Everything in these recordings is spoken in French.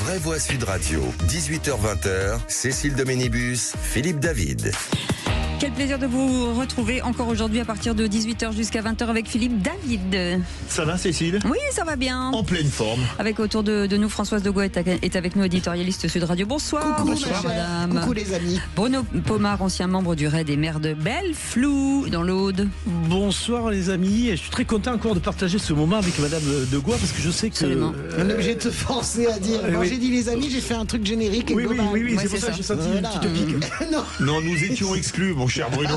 vraies voix Sud Radio, 18h-20h, Cécile Doménibus, Philippe David. Quel plaisir de vous retrouver encore aujourd'hui à partir de 18h jusqu'à 20h avec Philippe David. Ça va Cécile ? Oui, ça va bien. En pleine forme. Avec autour de nous, Françoise Degois est avec nous, éditorialiste Sud Radio. Bonsoir. Coucou, bonsoir madame. Coucou les amis. Bruno Pomar, ancien membre du RAID des maires de Belleflou dans l'Aude. Bonsoir les amis, je suis très content encore de partager ce moment avec madame Degois parce que je sais que... Absolument. On est obligé de te forcer à dire. Quand j'ai dit les amis, j'ai fait un truc générique et Oui, global. oui, Ouais, c'est pour c'est ça que ça. j'ai senti Voilà. une petite pique. Non, nous étions exclus, mon cher Bruno.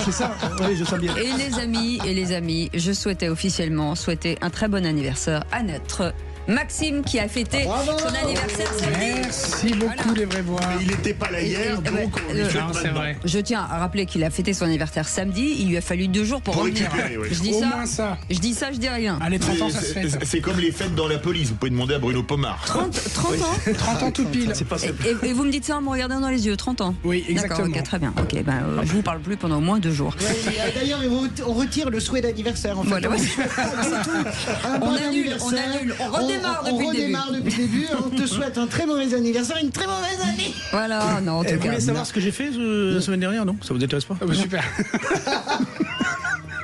C'est ça, oui, je sens bien. Et les amis, je souhaitais officiellement souhaiter un très bon anniversaire à notre Maxime qui a fêté Bravo. son anniversaire samedi. Merci beaucoup les vraies voix. Mais il n'était pas là hier, donc on lui souhaite Non, c'est maintenant. vrai. Je tiens à rappeler qu'il a fêté son anniversaire samedi. Il lui a fallu 2 jours pour Pour revenir. récupérer, oui. Je dis Au ça. moins ça. Je dis ça, je dis rien. Allez, 30 ans, ça se fête. C'est comme les fêtes dans la police, vous pouvez demander à Bruno Pomar. 30 ans 30 ans tout pile. C'est pas simple. et vous me dites ça en me regardant dans les yeux, 30 ans. Oui, exactement. D'accord, ok, très bien. Ok, je vous parle plus pendant au moins 2 jours. Ouais, d'ailleurs, on retire le souhait d'anniversaire. En fait. Voilà, ouais. Un bon On annule, anniversaire. on redémarre depuis le début. depuis le début. On te souhaite un très mauvais anniversaire, une très mauvaise année. Voilà, non, en tout Vous cas. voulez savoir ce que j'ai fait la semaine dernière, non? Ça vous intéresse pas? Ah bah, super.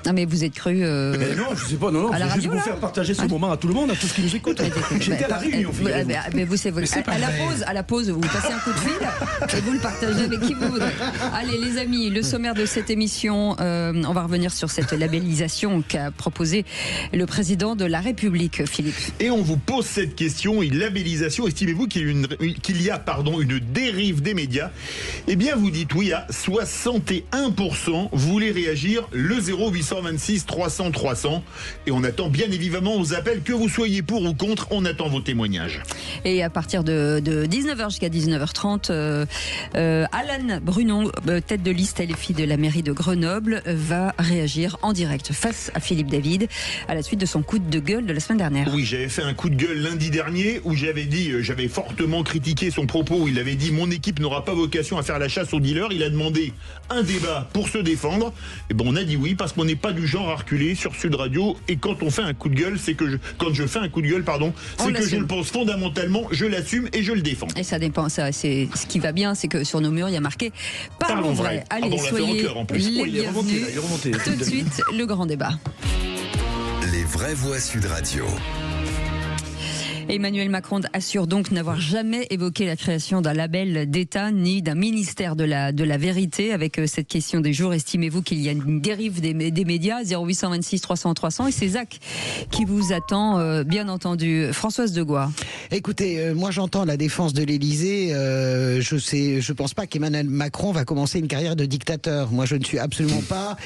Non, mais vous êtes cru. Non, je sais pas, non, À la c'est juste radio, pour là faire partager ce moment à tout le monde, à tous ceux qui nous écoutent. J'étais à la réunion, figurez-vous. Mais vous savez, c'est pas à la pause, vous passez un coup de fil et vous le partagez avec qui vous voudrez. Allez, les amis, le sommaire de cette émission, on va revenir sur cette labellisation qu'a proposé le président de la République, Philippe. Et on vous pose cette question, une labellisation, estimez-vous qu'il y a une dérive des médias? Eh bien, vous dites oui à 61%. Vous voulez réagir, le 0826 300 300. Et on attend bien évidemment aux appels, que vous soyez pour ou contre, on attend vos témoignages. Et à partir de 19h jusqu'à 19h30, Alan Brunon, tête de liste LFI de la mairie de Grenoble, va réagir en direct face à Philippe David à la suite de son coup de gueule de la semaine dernière. Oui, j'avais fait un coup de gueule lundi dernier où j'avais fortement critiqué son propos où il avait dit mon équipe n'aura pas vocation à faire la chasse aux dealers. Il a demandé un débat pour se défendre. Et bon, on a dit oui parce qu'on n'est pas du genre à reculer sur Sud Radio. Et quand on fait un coup de gueule, quand je fais un coup de gueule, c'est que je le pense fondamentalement, je l'assume et je le défends. Et ça dépend, ça, c'est ce qui va bien, c'est que sur nos murs il y a marqué Parlons vrai. Allez, on l'a fait en soyez cœur, en plus. les Oui, il est remonté, bienvenus. là, il est remonté. Tout de suite, le grand débat. Les vraies voix Sud Radio. Emmanuel Macron assure donc n'avoir jamais évoqué la création d'un label d'État ni d'un ministère de la vérité. Avec cette question des jours, estimez-vous qu'il y a une dérive des médias? 0826 300 300 et c'est Zach qui vous attend, bien entendu. Françoise Degois. Écoutez, moi j'entends la défense de l'Élysée. Je pense pas qu'Emmanuel Macron va commencer une carrière de dictateur. Moi je ne suis absolument pas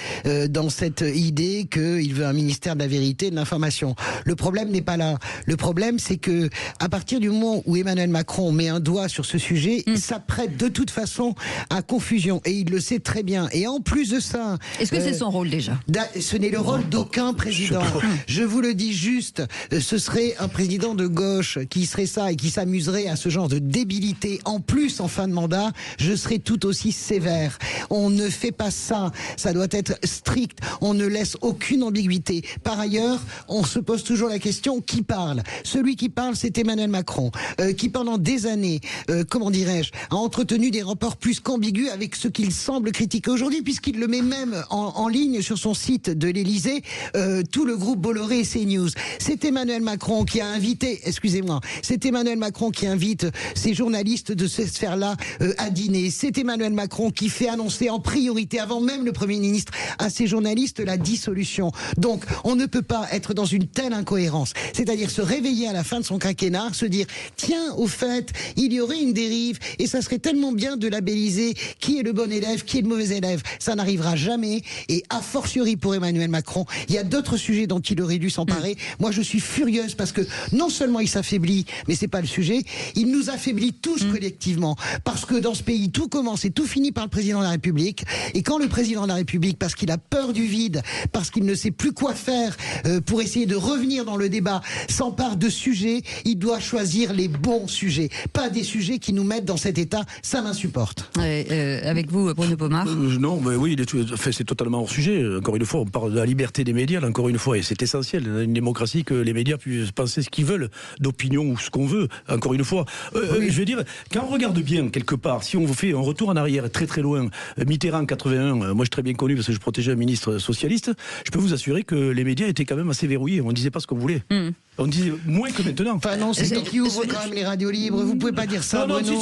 dans cette idée qu'il veut un ministère de la vérité et de l'information. Le problème n'est pas là. Le problème c'est que à partir du moment où Emmanuel Macron met un doigt sur ce sujet, ça prête de toute façon à confusion et il le sait très bien. Et en plus de ça, Est-ce que c'est son rôle déjà? ce n'est le rôle d'aucun président. Je vous le dis juste, ce serait un président de gauche qui serait ça et qui s'amuserait à ce genre de débilité. En plus, en fin de mandat, je serais tout aussi sévère. On ne fait pas ça. Ça doit être strict. On ne laisse aucune ambiguïté. Par ailleurs, on se pose toujours la question, qui parle? Celui qui parle, c'est Emmanuel Macron, qui pendant des années, a entretenu des rapports plus qu'ambigus avec ce qu'il semble critiquer aujourd'hui, puisqu'il le met même en ligne sur son site de l'Élysée, tout le groupe Bolloré et CNews. C'est Emmanuel Macron qui a invité, c'est Emmanuel Macron qui invite ces journalistes de cette sphère-là à dîner. C'est Emmanuel Macron qui fait annoncer en priorité, avant même le Premier ministre, à ces journalistes la dissolution. Donc, on ne peut pas être dans une telle incohérence. C'est-à-dire se réveiller à la fin de son quinquennat, se dire tiens, au fait, il y aurait une dérive et ça serait tellement bien de labelliser qui est le bon élève, qui est le mauvais élève. Ça n'arrivera jamais et a fortiori pour Emmanuel Macron, il y a d'autres sujets dont il aurait dû s'emparer. Moi, je suis furieuse parce que non seulement il s'affaiblit, mais c'est pas le sujet, il nous affaiblit tous collectivement parce que dans ce pays, tout commence et tout finit par le président de la République et quand le président de la République, parce qu'il a peur du vide, parce qu'il ne sait plus quoi faire pour essayer de revenir dans le débat, s'empare de sujets, il doit choisir les bons sujets, pas des sujets qui nous mettent dans cet état. Ça m'insupporte. Avec vous, Bruno Pomar. Non, mais oui, c'est totalement hors sujet. Encore une fois, on parle de la liberté des médias, là, encore une fois, et c'est essentiel dans une démocratie que les médias puissent penser ce qu'ils veulent d'opinion ou ce qu'on veut, encore une fois. Je veux dire, quand on regarde bien, quelque part, si on fait un retour en arrière très très loin, Mitterrand 81, moi je suis très bien connu parce que je protégeais un ministre socialiste, je peux vous assurer que les médias étaient quand même assez verrouillés, on ne disait pas ce qu'on voulait. On disait moins que maintenant. Enfin non, c'est qui ouvre quand même les radios libres, vous pouvez pas dire ça. Non, Bruno.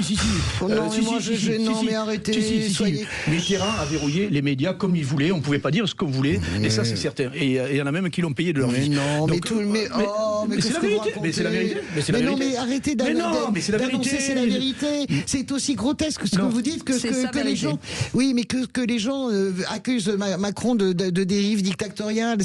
si. Oh, non, mais moi, non, mais arrêtez, soyez... Mitterrand a verrouillé les médias comme il voulait, on ne pouvait pas dire ce qu'on voulait, et ça c'est certain. Et il y en a même qui l'ont payé de leur vie. Non, mais tout... Mais c'est la vérité. Mais c'est la vérité. Mais non, mais arrêtez d'annoncer, c'est la vérité. C'est aussi grotesque ce que vous dites que les gens... Oui, mais que les gens accusent Macron de dérive dictatoriale.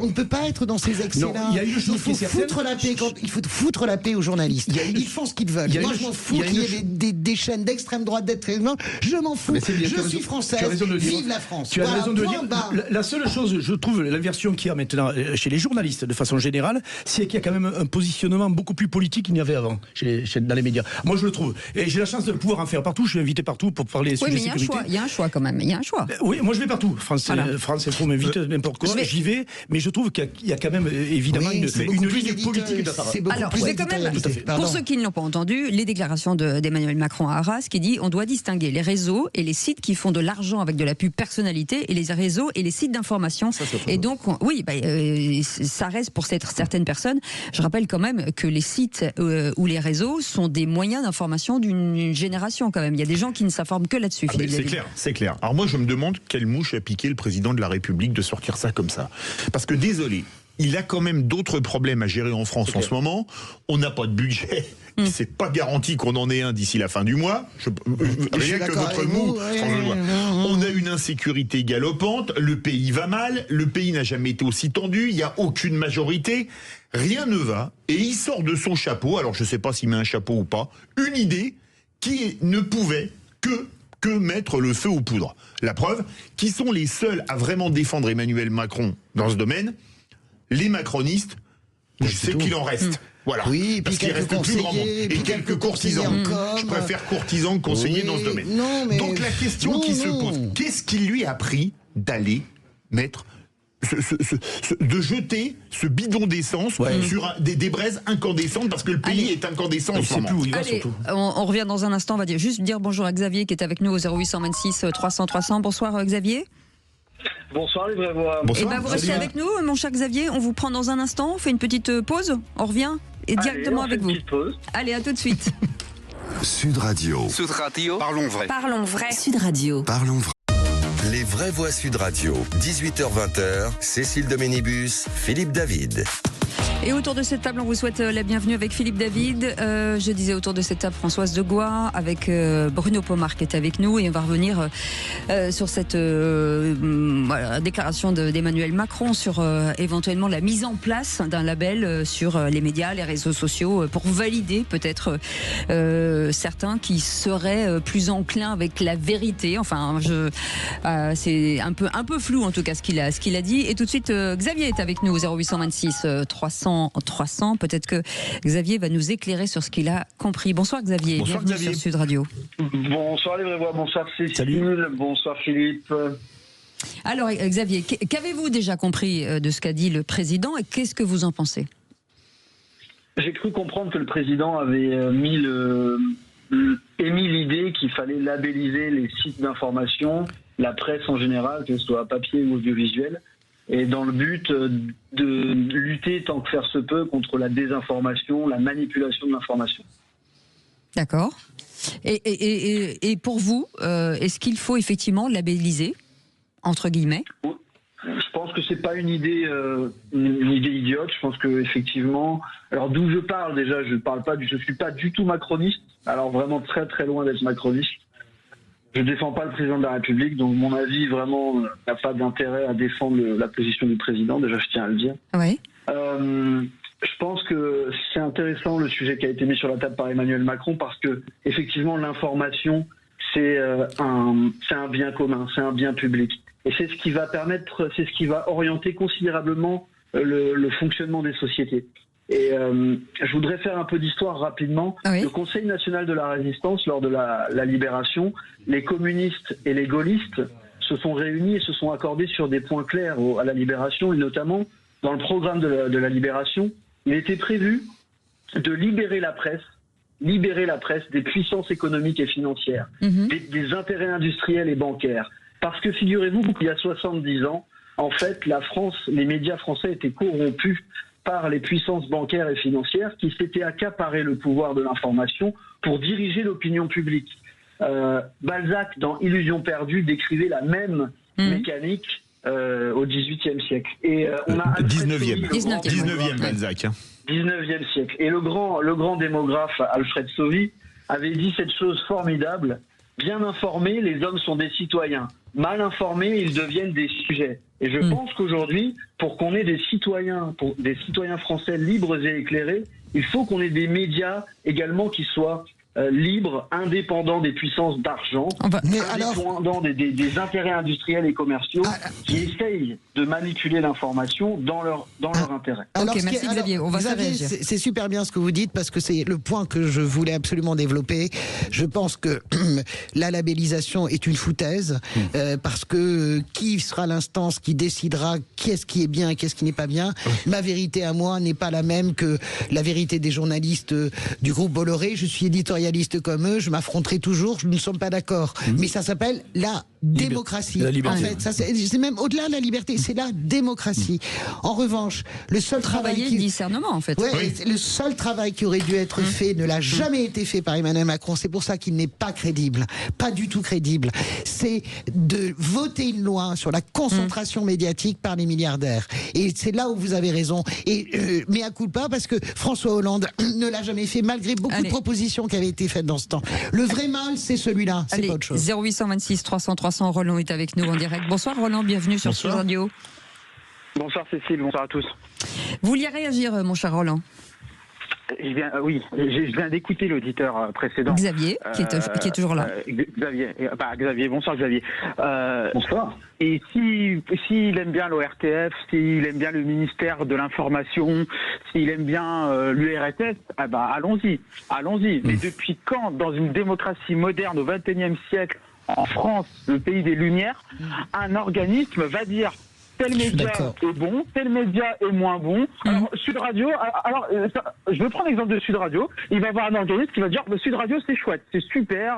On ne peut pas être dans ces excès-là. Il faut foutre la paix. Il faut foutre la paix aux journalistes. Ils font ce qu'ils veulent. Moi, je m'en fous qu'il y ait des chaînes d'extrême droite, d'extrême droite. Je m'en fous. Je suis française. Vive la France. Tu as raison de le dire. La seule chose, je trouve, l'inversion qu'il y a maintenant chez les journalistes, de façon générale, c'est qu'il y a quand même un positionnement beaucoup plus politique qu'il n'y avait avant dans les médias. Moi, je le trouve. Et j'ai la chance de pouvoir en faire partout. Je suis invité partout pour parler des sujets de sécurité. Il y a un choix quand même. Il y a un choix. Oui, moi je vais partout. France Info m'invite n'importe quoi. J'y vais, mais je trouve qu'il y a quand même évidemment une ligne politique de la parole. Alors, je vais quand même, pour ceux qui ne l'ont pas entendu, les déclarations d'Emmanuel Macron à Arras, qui dit on doit distinguer les réseaux et les sites qui font de l'argent avec de la pub personnalité et les réseaux et les sites d'information. Et donc, ça reste pour certaines personnes. Je rappelle quand même que les sites ou les réseaux sont des moyens d'information d'une génération quand même. Il y a des gens qui ne s'informent que là-dessus. C'est clair. Alors moi, je me demande quelle mouche a piqué le président de la République de sortir ça comme ça. Parce que désolé, il a quand même d'autres problèmes à gérer en France en ce moment. On n'a pas de budget. C'est pas garanti qu'on en ait un d'ici la fin du mois. Rien que votre mot. On a une insécurité galopante. Le pays va mal. Le pays n'a jamais été aussi tendu. Il n'y a aucune majorité. Rien ne va. Et il sort de son chapeau, alors je ne sais pas s'il met un chapeau ou pas, une idée qui ne pouvait que mettre le feu aux poudres. La preuve, qui sont les seuls à vraiment défendre Emmanuel Macron dans ce domaine? Les macronistes, je sais qu'il en reste. Voilà. Oui, parce qu'il reste plus grand monde. Et quelques courtisans. Je préfère courtisans que conseillers dans ce domaine. Donc la question qui se pose, qu'est-ce qui lui a pris d'aller mettre de jeter ce bidon d'essence sur des braises incandescentes, parce que le pays est incandescent en ce moment. Allez, on revient dans un instant, on va juste dire bonjour à Xavier qui est avec nous au 0826 300 300. Bonsoir Xavier. Bonsoir les vrais voix. Et vous restez avec nous mon cher Xavier, on vous prend dans un instant, on fait une petite pause, on revient et directement avec vous. Allez, à tout de suite. Sud Radio. Sud Radio. Parlons vrai. Parlons vrai. Sud Radio. Parlons vrai. Les vraies voix Sud Radio. 18h-20h. Cécile Doménibus, Philippe David. Et autour de cette table, on vous souhaite la bienvenue avec Philippe David. Je disais autour de cette table Françoise Degois, avec Bruno Pomar qui est avec nous. Et on va revenir sur cette déclaration d'Emmanuel Macron sur éventuellement la mise en place d'un label sur les médias, les réseaux sociaux, pour valider peut-être certains qui seraient plus enclins avec la vérité. Enfin, c'est un peu flou en tout cas ce qu'il a dit. Et tout de suite, Xavier est avec nous au 0826 300. Peut-être que Xavier va nous éclairer sur ce qu'il a compris. Bonsoir Xavier, bonsoir bienvenue Xavier. sur Sud Radio. Bonsoir les vrais voix, bonsoir Cécile. Salut. Bonsoir Philippe. Alors Xavier, qu'avez-vous déjà compris de ce qu'a dit le président et qu'est-ce que vous en pensez? J'ai cru comprendre que le président avait émis l'idée qu'il fallait labelliser les sites d'information, la presse en général, que ce soit papier ou audiovisuel, et dans le but de lutter tant que faire se peut contre la désinformation, la manipulation de l'information. D'accord. Et pour vous, est-ce qu'il faut effectivement labelliser, entre guillemets? Je pense que c'est pas une idée idiote. Je pense que effectivement, alors d'où je parle déjà, je suis pas du tout macroniste. Alors vraiment très très loin d'être macroniste. Je défends pas le président de la République, donc mon avis vraiment n'a pas d'intérêt à défendre la position du président. Déjà, je tiens à le dire. Oui. Je pense que c'est intéressant le sujet qui a été mis sur la table par Emmanuel Macron parce que effectivement l'information c'est un bien commun, c'est un bien public et c'est ce qui va orienter considérablement le fonctionnement des sociétés. Et je voudrais faire un peu d'histoire rapidement. Oui. Le Conseil national de la résistance, lors de la libération, les communistes et les gaullistes se sont réunis et se sont accordés sur des points clairs à la libération, et notamment dans le programme de la libération, il était prévu de libérer la presse des puissances économiques et financières, des intérêts industriels et bancaires. Parce que figurez-vous qu'il y a 70 ans, en fait, la France, les médias français étaient corrompus par les puissances bancaires et financières qui s'étaient accaparé le pouvoir de l'information pour diriger l'opinion publique. Balzac, dans Illusion perdue, décrivait la même mécanique au XVIIIe siècle. Et on a 19e Balzac. 19e siècle. Et le grand démographe Alfred Sauvy avait dit cette chose formidable: bien informés, les hommes sont des citoyens. Mal informés, ils deviennent des sujets. Et je pense qu'aujourd'hui, pour qu'on ait des citoyens français libres et éclairés, il faut qu'on ait des médias également qui soient libres, indépendants des puissances d'argent, indépendants des intérêts industriels et commerciaux qui essayent de manipuler l'information dans leur intérêt. Alors, ok, merci Xavier, on va Xavier, c'est super bien ce que vous dites parce que c'est le point que je voulais absolument développer. Je pense que la labellisation est une foutaise parce que qui sera l'instance qui décidera qu'est-ce qui est bien et qu'est-ce qui n'est pas bien. Ma vérité à moi n'est pas la même que la vérité des journalistes du groupe Bolloré. Je suis éditorialiste comme eux, je m'affronterai toujours, nous ne sommes pas d'accord. Mais ça s'appelle la démocratie. La liberté. En fait, ça, c'est même au-delà de la liberté, c'est la démocratie. En revanche, le seul travail le discernement, en fait. Le seul travail qui aurait dû être fait ne l'a jamais été fait par Emmanuel Macron. C'est pour ça qu'il n'est pas crédible, pas du tout crédible. C'est de voter une loi sur la concentration médiatique par les milliardaires. Et c'est là où vous avez raison. Et mea culpa, parce que François Hollande ne l'a jamais fait, malgré beaucoup de propositions qui avaient été faites dans ce temps. Le vrai mal, c'est celui-là, c'est pas autre chose. 0826 300 300, Roland est avec nous en direct. Bonsoir Roland, bienvenue sur Sud Radio. Bonsoir Cécile, bonsoir à tous. Vous vouliez réagir, mon cher Roland? Je viens d'écouter l'auditeur précédent. Xavier, qui est toujours là. Xavier, bonsoir Xavier. Bonsoir. Et s'il aime bien l'ORTF, s'il aime bien le ministère de l'Information, s'il aime bien l'URSS, allons-y. Mais depuis quand, dans une démocratie moderne au XXIe siècle, en France, le pays des Lumières, un organisme va dire tel média est bon, tel média est moins bon. Alors, Sud Radio, je vais prendre l'exemple de Sud Radio. Il va y avoir un organisme qui va dire Sud Radio, c'est chouette, c'est super,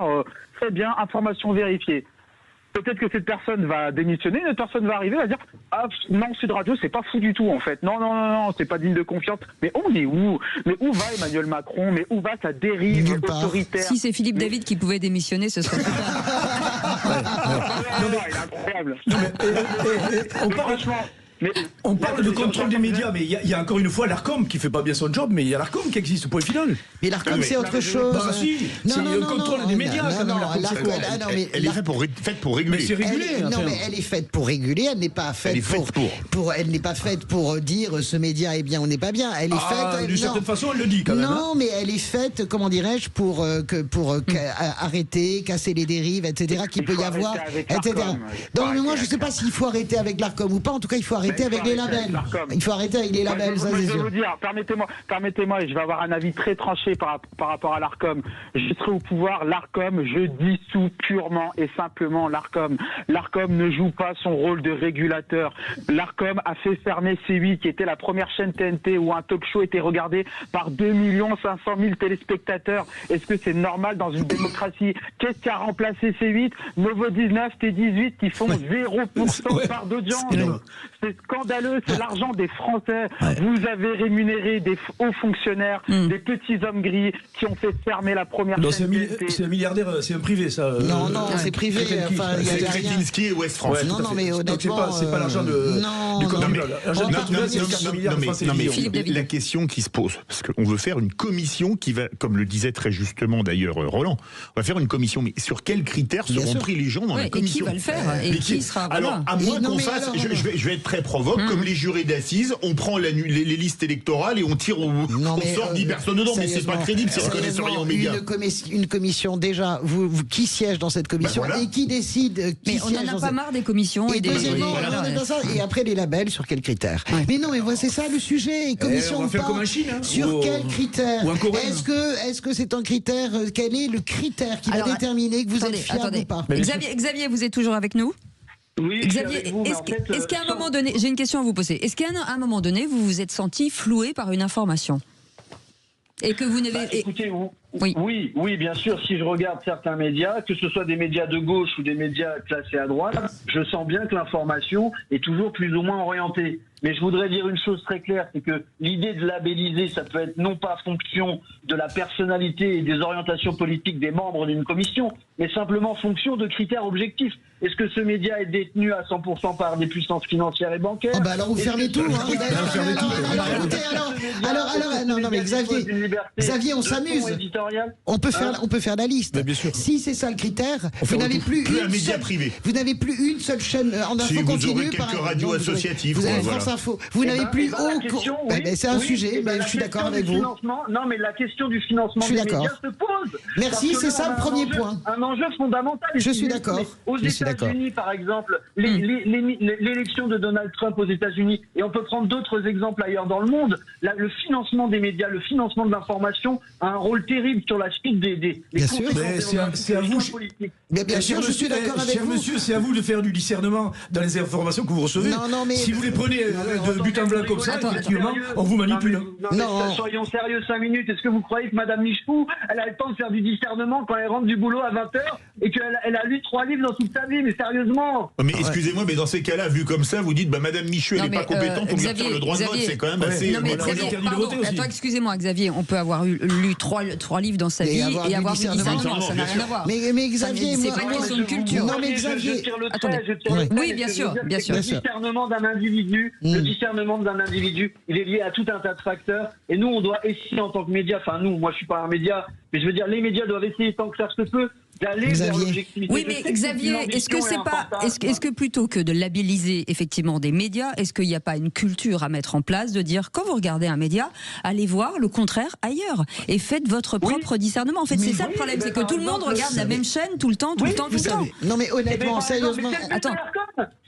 très bien, information vérifiée. Peut-être que cette personne va démissionner, une autre personne va arriver, va dire non, Sud Radio, c'est pas fou du tout en fait. Non, c'est pas digne de confiance. Mais on est où? Mais où va Emmanuel Macron? Mais où va sa dérive autoritaire? Si c'est Philippe David qui pouvait démissionner, ce serait super. Il est incroyable. On parle de contrôle des médias, mais il y a encore une fois l'ARCOM qui fait pas bien son job, mais il y a l'ARCOM qui existe, point final. Mais l'ARCOM, c'est autre chose. Bah si, c'est le contrôle des médias. Elle est faite pour réguler. Mais c'est régulé. Non, mais elle est faite pour réguler, elle n'est pas faite elle n'est pas faite pour dire ce média est bien ou n'est pas bien. Elle est faite. D'une certaine façon, elle le dit quand même. Non, mais elle est faite, comment dirais-je, pour arrêter, casser les dérives, etc. qu'il peut y avoir, etc. Donc moi, je ne sais pas s'il faut arrêter avec l'ARCOM ou pas. En tout cas, il faut arrêter avec les labels. Il faut arrêter avec les labels, ça c'est sûr. Je vais vous dire, permettez-moi, et je vais avoir un avis très tranché par rapport à l'ARCOM. Je serai au pouvoir, l'ARCOM, je dissous purement et simplement l'ARCOM. L'ARCOM ne joue pas son rôle de régulateur. L'ARCOM a fait fermer C8, qui était la première chaîne TNT où un talk show était regardé par 2 500 000 téléspectateurs. Est-ce que c'est normal dans une démocratie? Qu'est-ce qui a remplacé C8? Novo 19, T18 qui font 0% de part d'audience. C'est scandaleux, c'est l'argent des Français. Vous avez rémunéré des hauts fonctionnaires, des petits hommes gris qui ont fait fermer la première chaîne TNT. C'est un milliardaire, c'est un privé ça. Non, c'est privé. C'est Kretinsky et West France. Non, mais honnêtement, c'est pas l'argent du contribuable. Non, mais la question qui se pose, parce qu'on veut faire une commission qui va, comme le disait très justement d'ailleurs Roland, on va faire une commission, mais sur quels critères seront pris les gens dans la commission? Et qui va le faire? Et qui sera? Alors, à moins qu'on fasse, je vais être très provoque, comme les jurés d'assises, on prend les listes électorales et on tire on sort 10 personnes dedans, mais c'est pas crédible si on connaît rien aux médias. Une commission, déjà, qui siège dans cette commission et qui décide qui mais on n'en a pas marre des commissions et des... Deuxièmement, et après les labels, sur quels critères? Mais non, mais c'est ça le sujet. Commission on va faire comme en Chine. Sur quels critères? Est-ce que c'est un critère? Quel est le critère qui va déterminer que vous êtes fiable ou pas? Xavier, vous êtes toujours avec nous? Oui, Xavier, est-ce qu'à un moment donné, j'ai une question à vous poser, est-ce qu'à un moment donné, vous vous êtes senti floué par une information? Et que vous n'avez... Écoutez, Oui. oui, bien sûr. Si je regarde certains médias, que ce soit des médias de gauche ou des médias classés à droite, je sens bien que l'information est toujours plus ou moins orientée. Mais je voudrais dire une chose très claire, c'est que l'idée de labelliser, ça peut être non pas fonction de la personnalité et des orientations politiques des membres d'une commission, mais simplement fonction de critères objectifs. Est-ce que ce média est détenu à 100% par des puissances financières et bancaires? Ah bah alors vous fermez tout, hein. Non, mais Xavier, on s'amuse. On peut faire la liste. Mais bien sûr. Si c'est ça le critère, vous n'avez plus un média privé. Vous n'avez plus une seule chaîne en info Si, continue. vous aurez quelques radios associatives. Vous avez voilà. France Info. Vous n'avez plus c'est un sujet, mais je suis d'accord avec vous. Non, mais la question du financement des médias se pose. Merci, c'est ça le premier point. Un enjeu fondamental. Je suis d'accord. Aux États-Unis, par exemple, l'élection de Donald Trump aux États-Unis, et on peut prendre d'autres exemples ailleurs dans le monde, le financement des médias, le financement de l'information a un rôle terrible sur la suite des Bien sûr, c'est à vous. Bien sûr, je suis d'accord avec cher vous. monsieur, c'est à vous de faire du discernement dans les informations que vous recevez. Non, mais si vous les prenez de but en blanc comme ça, effectivement, on vous manipule. Non. Soyons sérieux 5 minutes. Est-ce que vous croyez que Madame Michou, elle a le temps de faire du discernement quand elle rentre du boulot à 20h et qu'elle a lu 3 livres dans toute sa vie? Mais sérieusement. Mais excusez-moi, mais dans ces cas-là, vu comme ça, vous dites, Madame Michou, elle n'est pas compétente pour lui faire le droit de vote. C'est quand même assez... Non, mais Xavier, attends, excusez-moi, Xavier, on peut avoir lu 3 livres dans sa vie et avoir du discernement. Ça n'a rien à voir. Mais Xavier, c'est pas une question de culture. Non, mais Xavier... Oui, bien sûr. Le discernement d'un individu, il est lié à tout un tas de facteurs. Et nous, on doit essayer en tant que média, moi je suis pas un média, mais je veux dire, les médias doivent essayer tant que ça se peut d'aller vers l'objectivité. Oui, mais Xavier, est-ce que plutôt que de labelliser effectivement des médias, est-ce qu'il n'y a pas une culture à mettre en place de dire, quand vous regardez un média, allez voir le contraire ailleurs et faites votre propre discernement. En fait, c'est ça le problème, c'est que tout le monde regarde la même chaîne tout le temps. Non, mais honnêtement, sérieusement... Attends.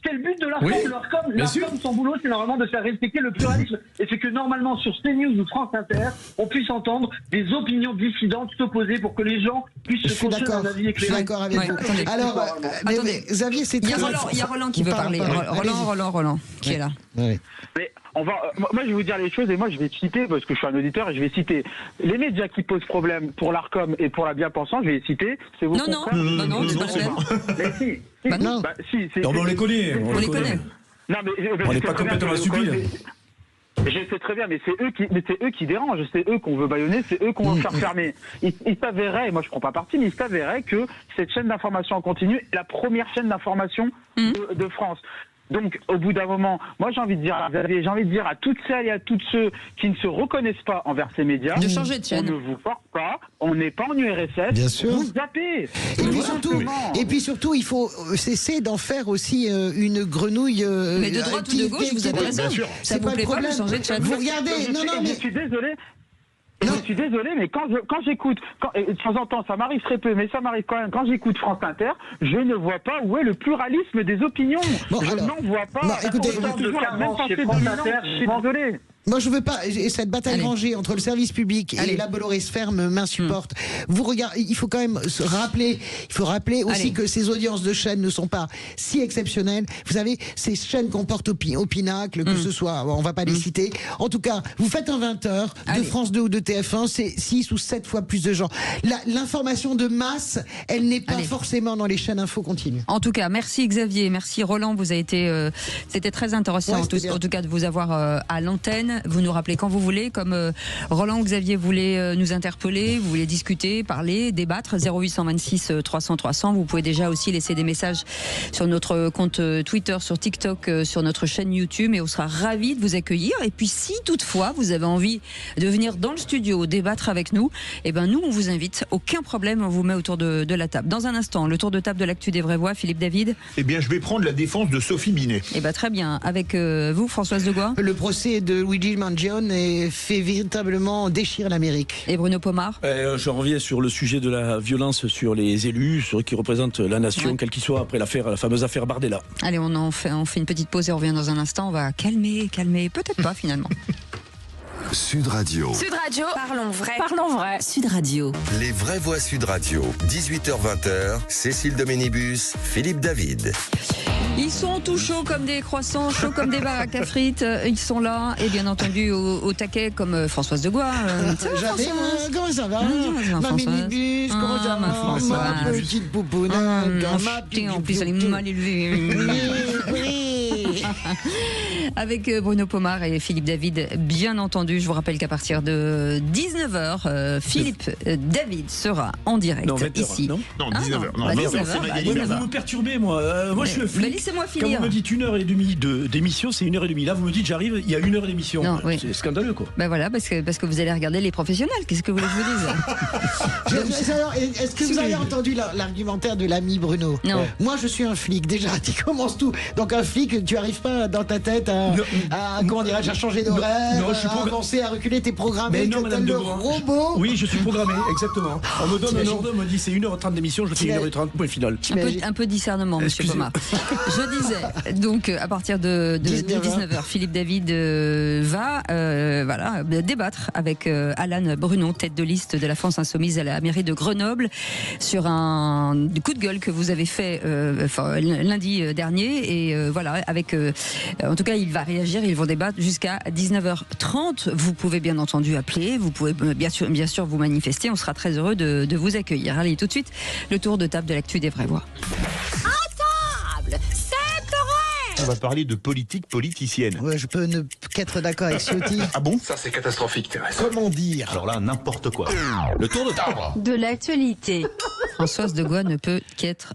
C'est le but de l'ARCOM. L'ARCOM, son boulot, c'est normalement de faire respecter le pluralisme. Et c'est que normalement, sur CNews ou France Inter, on puisse entendre des opinions dissidentes s'opposer pour que les gens puissent se construire un avis éclairé. Je suis d'accord avec vous. Alors, Xavier, c'est très... Il y a Roland qui veut parler. Roland, qui est là. Mais moi, je vais vous dire les choses et moi, je vais citer, parce que je suis un auditeur, et je vais citer les médias qui posent problème pour l'ARCOM et pour la bien-pensante, je vais les citer. C'est vos confrères. Non, c'est pas la peine. Mais si. On les connaît. On les connaît. Non, mais on n'est pas complètement stupide. Je sais très bien, mais c'est eux qui dérangent, c'est eux qu'on veut bâillonner, c'est eux qu'on veut faire fermer. Il s'avérait, et moi je prends pas parti, mais il s'avérait que cette chaîne d'information en continu est la première chaîne d'information de France. Donc, au bout d'un moment, moi j'ai envie de dire à toutes celles et à tous ceux qui ne se reconnaissent pas envers ces médias, de changer de chaîne. On ne vous force pas, on n'est pas en URSS, bien sûr. Vous zappez. Et puis surtout, il faut cesser d'en faire aussi une grenouille. Mais de droite ou de gauche, vous avez raison. Ça vous plaît pas, vous changez de chaîne. Vous regardez, je suis désolé. Je suis désolé, mais quand j'écoute, de temps en temps, ça m'arrive très peu, mais ça m'arrive quand même, quand j'écoute France Inter, je ne vois pas où est le pluralisme des opinions. Je n'en vois pas. Non, écoutez, toujours la même pensée dominante. Je suis désolé. Moi, je veux pas cette bataille rangée entre le service public et la Bollorès ferme m'insupporte. Vous regardez, il faut quand même se rappeler. Il faut rappeler aussi que ces audiences de chaînes ne sont pas si exceptionnelles. Vous savez, ces chaînes qu'on porte au pinacle, que ce soit, on va pas les citer. En tout cas, vous faites un 20h de France 2 ou de TF1, c'est 6 ou 7 fois plus de gens. L'information de masse, elle n'est pas forcément dans les chaînes info continues. En tout cas, merci Xavier, merci Roland. Vous avez été, c'était très intéressant en tout cas de vous avoir à l'antenne. Vous nous rappelez quand vous voulez, comme Roland ou Xavier voulait nous interpeller, vous voulez discuter, parler, débattre, 0826 300 300. Vous pouvez déjà aussi laisser des messages sur notre compte Twitter, sur TikTok, sur notre chaîne YouTube, et on sera ravis de vous accueillir. Et puis si toutefois vous avez envie de venir dans le studio débattre avec nous, eh ben nous on vous invite, aucun problème, on vous met autour de la table. Dans un instant, le tour de table de l'actu des vraies voix, Philippe David. Eh bien je vais prendre la défense de Sophie Binet. Eh ben très bien, avec vous Françoise Degois. Le procès de Luigi Mangione fait véritablement déchirer l'Amérique. Et Bruno Pomar. Je reviens sur le sujet de la violence sur les élus, sur ceux qui représentent la nation, quel qu'il soit, après la fameuse affaire Bardella. Allez, on fait une petite pause et on revient dans un instant. On va calmer, peut-être pas finalement. Sud Radio. Sud Radio, parlons vrai. Sud Radio. Les vraies voix Sud Radio. 18h-20h, Cécile Doménibus, Philippe David. Ils sont tout chauds comme des croissants, chauds comme des baraques à frites. Ils sont là et bien entendu au taquet comme Françoise de Gois. J'avais, comment ça va? Ma minibus, comment ça va? Ma petite poupoune. En plus, elle est mal élevée. Avec Bruno Pomar et Philippe David, bien entendu. Je vous rappelle qu'à partir de 19h, Philippe David sera en direct ici. Non, 19h. Non, 19h, c'est Magali. Vous me perturbez, moi. Moi, je suis le flic. Laissez-moi Quand finir. vous me dites 1h30 d'émission, c'est 1h30. Là, vous me dites, j'arrive, il y a 1 heure d'émission. C'est scandaleux, quoi. Ben voilà, parce que vous allez regarder les professionnels. Qu'est-ce que vous voulez que je vous dise? Est-ce que vous avez entendu l'argumentaire de l'ami Bruno? Non. Moi, je suis un flic. Déjà, tu commences tout. Donc, un flic, tu arrives pas dans ta tête à comment dirais-je, à changer d'horaire, à avancer, à reculer tes programmes. Mais non, madame le Debrun, robot. Oui, je suis programmé, exactement. On me donne un ordre, on me dit c'est 1h30 d'émission, je fais 1h30, point final. Un peu discernement, monsieur Pomar. Je disais, donc à partir de 19h, Philippe David va débattre avec Alan Brunon, tête de liste de la France Insoumise à la mairie de Grenoble, sur un coup de gueule que vous avez fait lundi dernier. Et en tout cas, il va réagir, ils vont débattre jusqu'à 19h30. Vous pouvez bien entendu appeler, vous pouvez bien sûr vous manifester. On sera très heureux de vous accueillir. Allez, tout de suite, le tour de table de l'actu des vraies voix. On va parler de politique politicienne. Ouais, je peux ne qu'être d'accord avec Ciotti. Ah bon? Ça, c'est catastrophique, Thérèse. Comment dire? Alors là, n'importe quoi. Le tour de table. De l'actualité. Françoise de Gois ne peut qu'être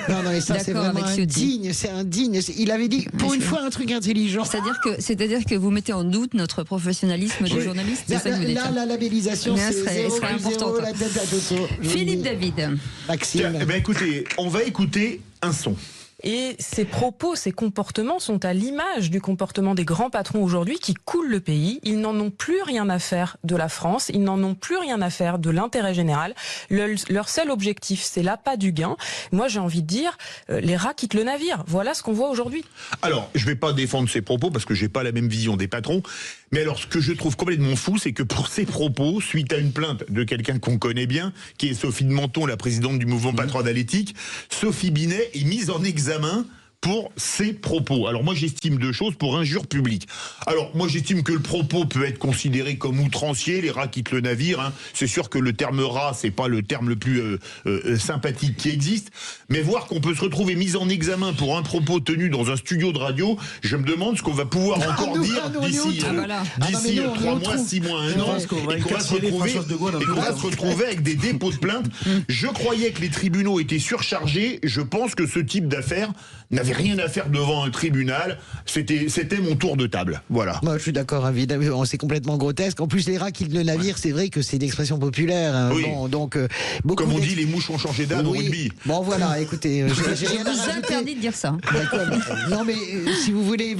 non, mais ça, c'est vraiment indigne. C'est indigne. Il avait dit, pour une fois, un truc intelligent. C'est-à-dire que vous mettez en doute notre professionnalisme de journaliste. C'est ça que vous dites. Là, la labellisation, c'est serait importante. La tête à Toto. Philippe David. Maxime. Écoutez, on va écouter un son. Et ces propos, ces comportements sont à l'image du comportement des grands patrons aujourd'hui qui coulent le pays. Ils n'en ont plus rien à faire de la France, ils n'en ont plus rien à faire de l'intérêt général. Leur seul objectif, c'est l'appât du gain. Moi, j'ai envie de dire, les rats quittent le navire. Voilà ce qu'on voit aujourd'hui. Alors, je vais pas défendre ces propos parce que j'ai pas la même vision des patrons. Mais alors, ce que je trouve complètement fou, c'est que pour ces propos, suite à une plainte de quelqu'un qu'on connaît bien, qui est Sophie de Menton, la présidente du mouvement patronal éthique, Sophie Binet est mise en examen pour ses propos. Alors moi j'estime deux choses pour injure publique. Alors moi j'estime que le propos peut être considéré comme outrancier, les rats quittent le navire, hein. C'est sûr que le terme rat c'est pas le terme le plus sympathique qui existe, mais voir qu'on peut se retrouver mis en examen pour un propos tenu dans un studio de radio, je me demande ce qu'on va pouvoir encore dire d'ici 3 mois, 6 mois, 1 an, et qu'on va se retrouver avec des dépôts de plainte. Je croyais que les tribunaux étaient surchargés, je pense que ce type d'affaires n'avait rien à faire devant un tribunal. C'était mon tour de table. Voilà. Moi, je suis d'accord, évidemment. C'est complètement grotesque. En plus, les rats quittent le navire, c'est vrai que c'est d'expression populaire. Hein. Oui. Bon, donc, comme on dit, les mouches ont changé d'âne au rugby. Bon, voilà, écoutez. Je vous interdis de dire ça. Non, mais si vous voulez,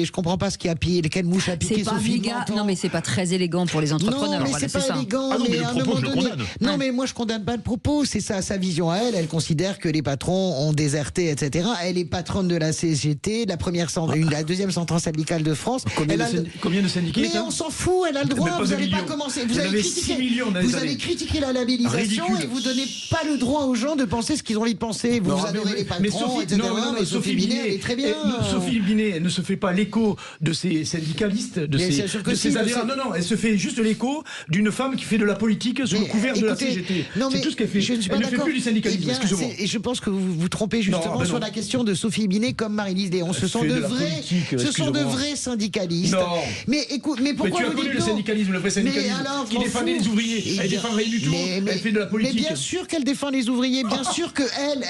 je comprends pas ce qui a piqué, quelle mouche a piqué Sophie de Menton. Non, mais c'est pas très élégant pour les entrepreneurs. Non, mais c'est pas élégant. Ah non, mais le propos, je le condamne. Non, mais moi, je condamne pas le propos. C'est ça, sa vision à elle. Elle considère que les patrons ont déserté, etc. Elle est patronne de la CGT, la deuxième centrale syndicale de France. Combien de syndiqués? Mais on s'en fout, elle a le droit. Vous n'avez pas commencé. Vous avez critiqué la labellisation et vous donnez pas le droit aux gens de penser ce qu'ils ont envie de penser. Vous adorez les patrons, etc. Mais Sophie Binet, elle est très bien. Sophie Binet, elle ne se fait pas l'écho de ces syndicalistes, de ces adhérents. Non, elle se fait juste l'écho d'une femme qui fait de la politique sous le couvert de la CGT. C'est tout ce qu'elle fait. Elle ne fait plus du syndicalisme, excusez-moi. Et je pense que vous vous trompez justement sur la question de Sophie Binet comme Marie-Lise Léon. Ce sont de vrais syndicalistes. Non. Mais écoute, mais pourquoi vous dites non? Tu as connu le syndicalisme, le vrai syndicalisme, qui défendait les ouvriers. Elle défend rien du tout. Elle fait de la politique. Mais bien sûr qu'elle défend les ouvriers. Bien sûr que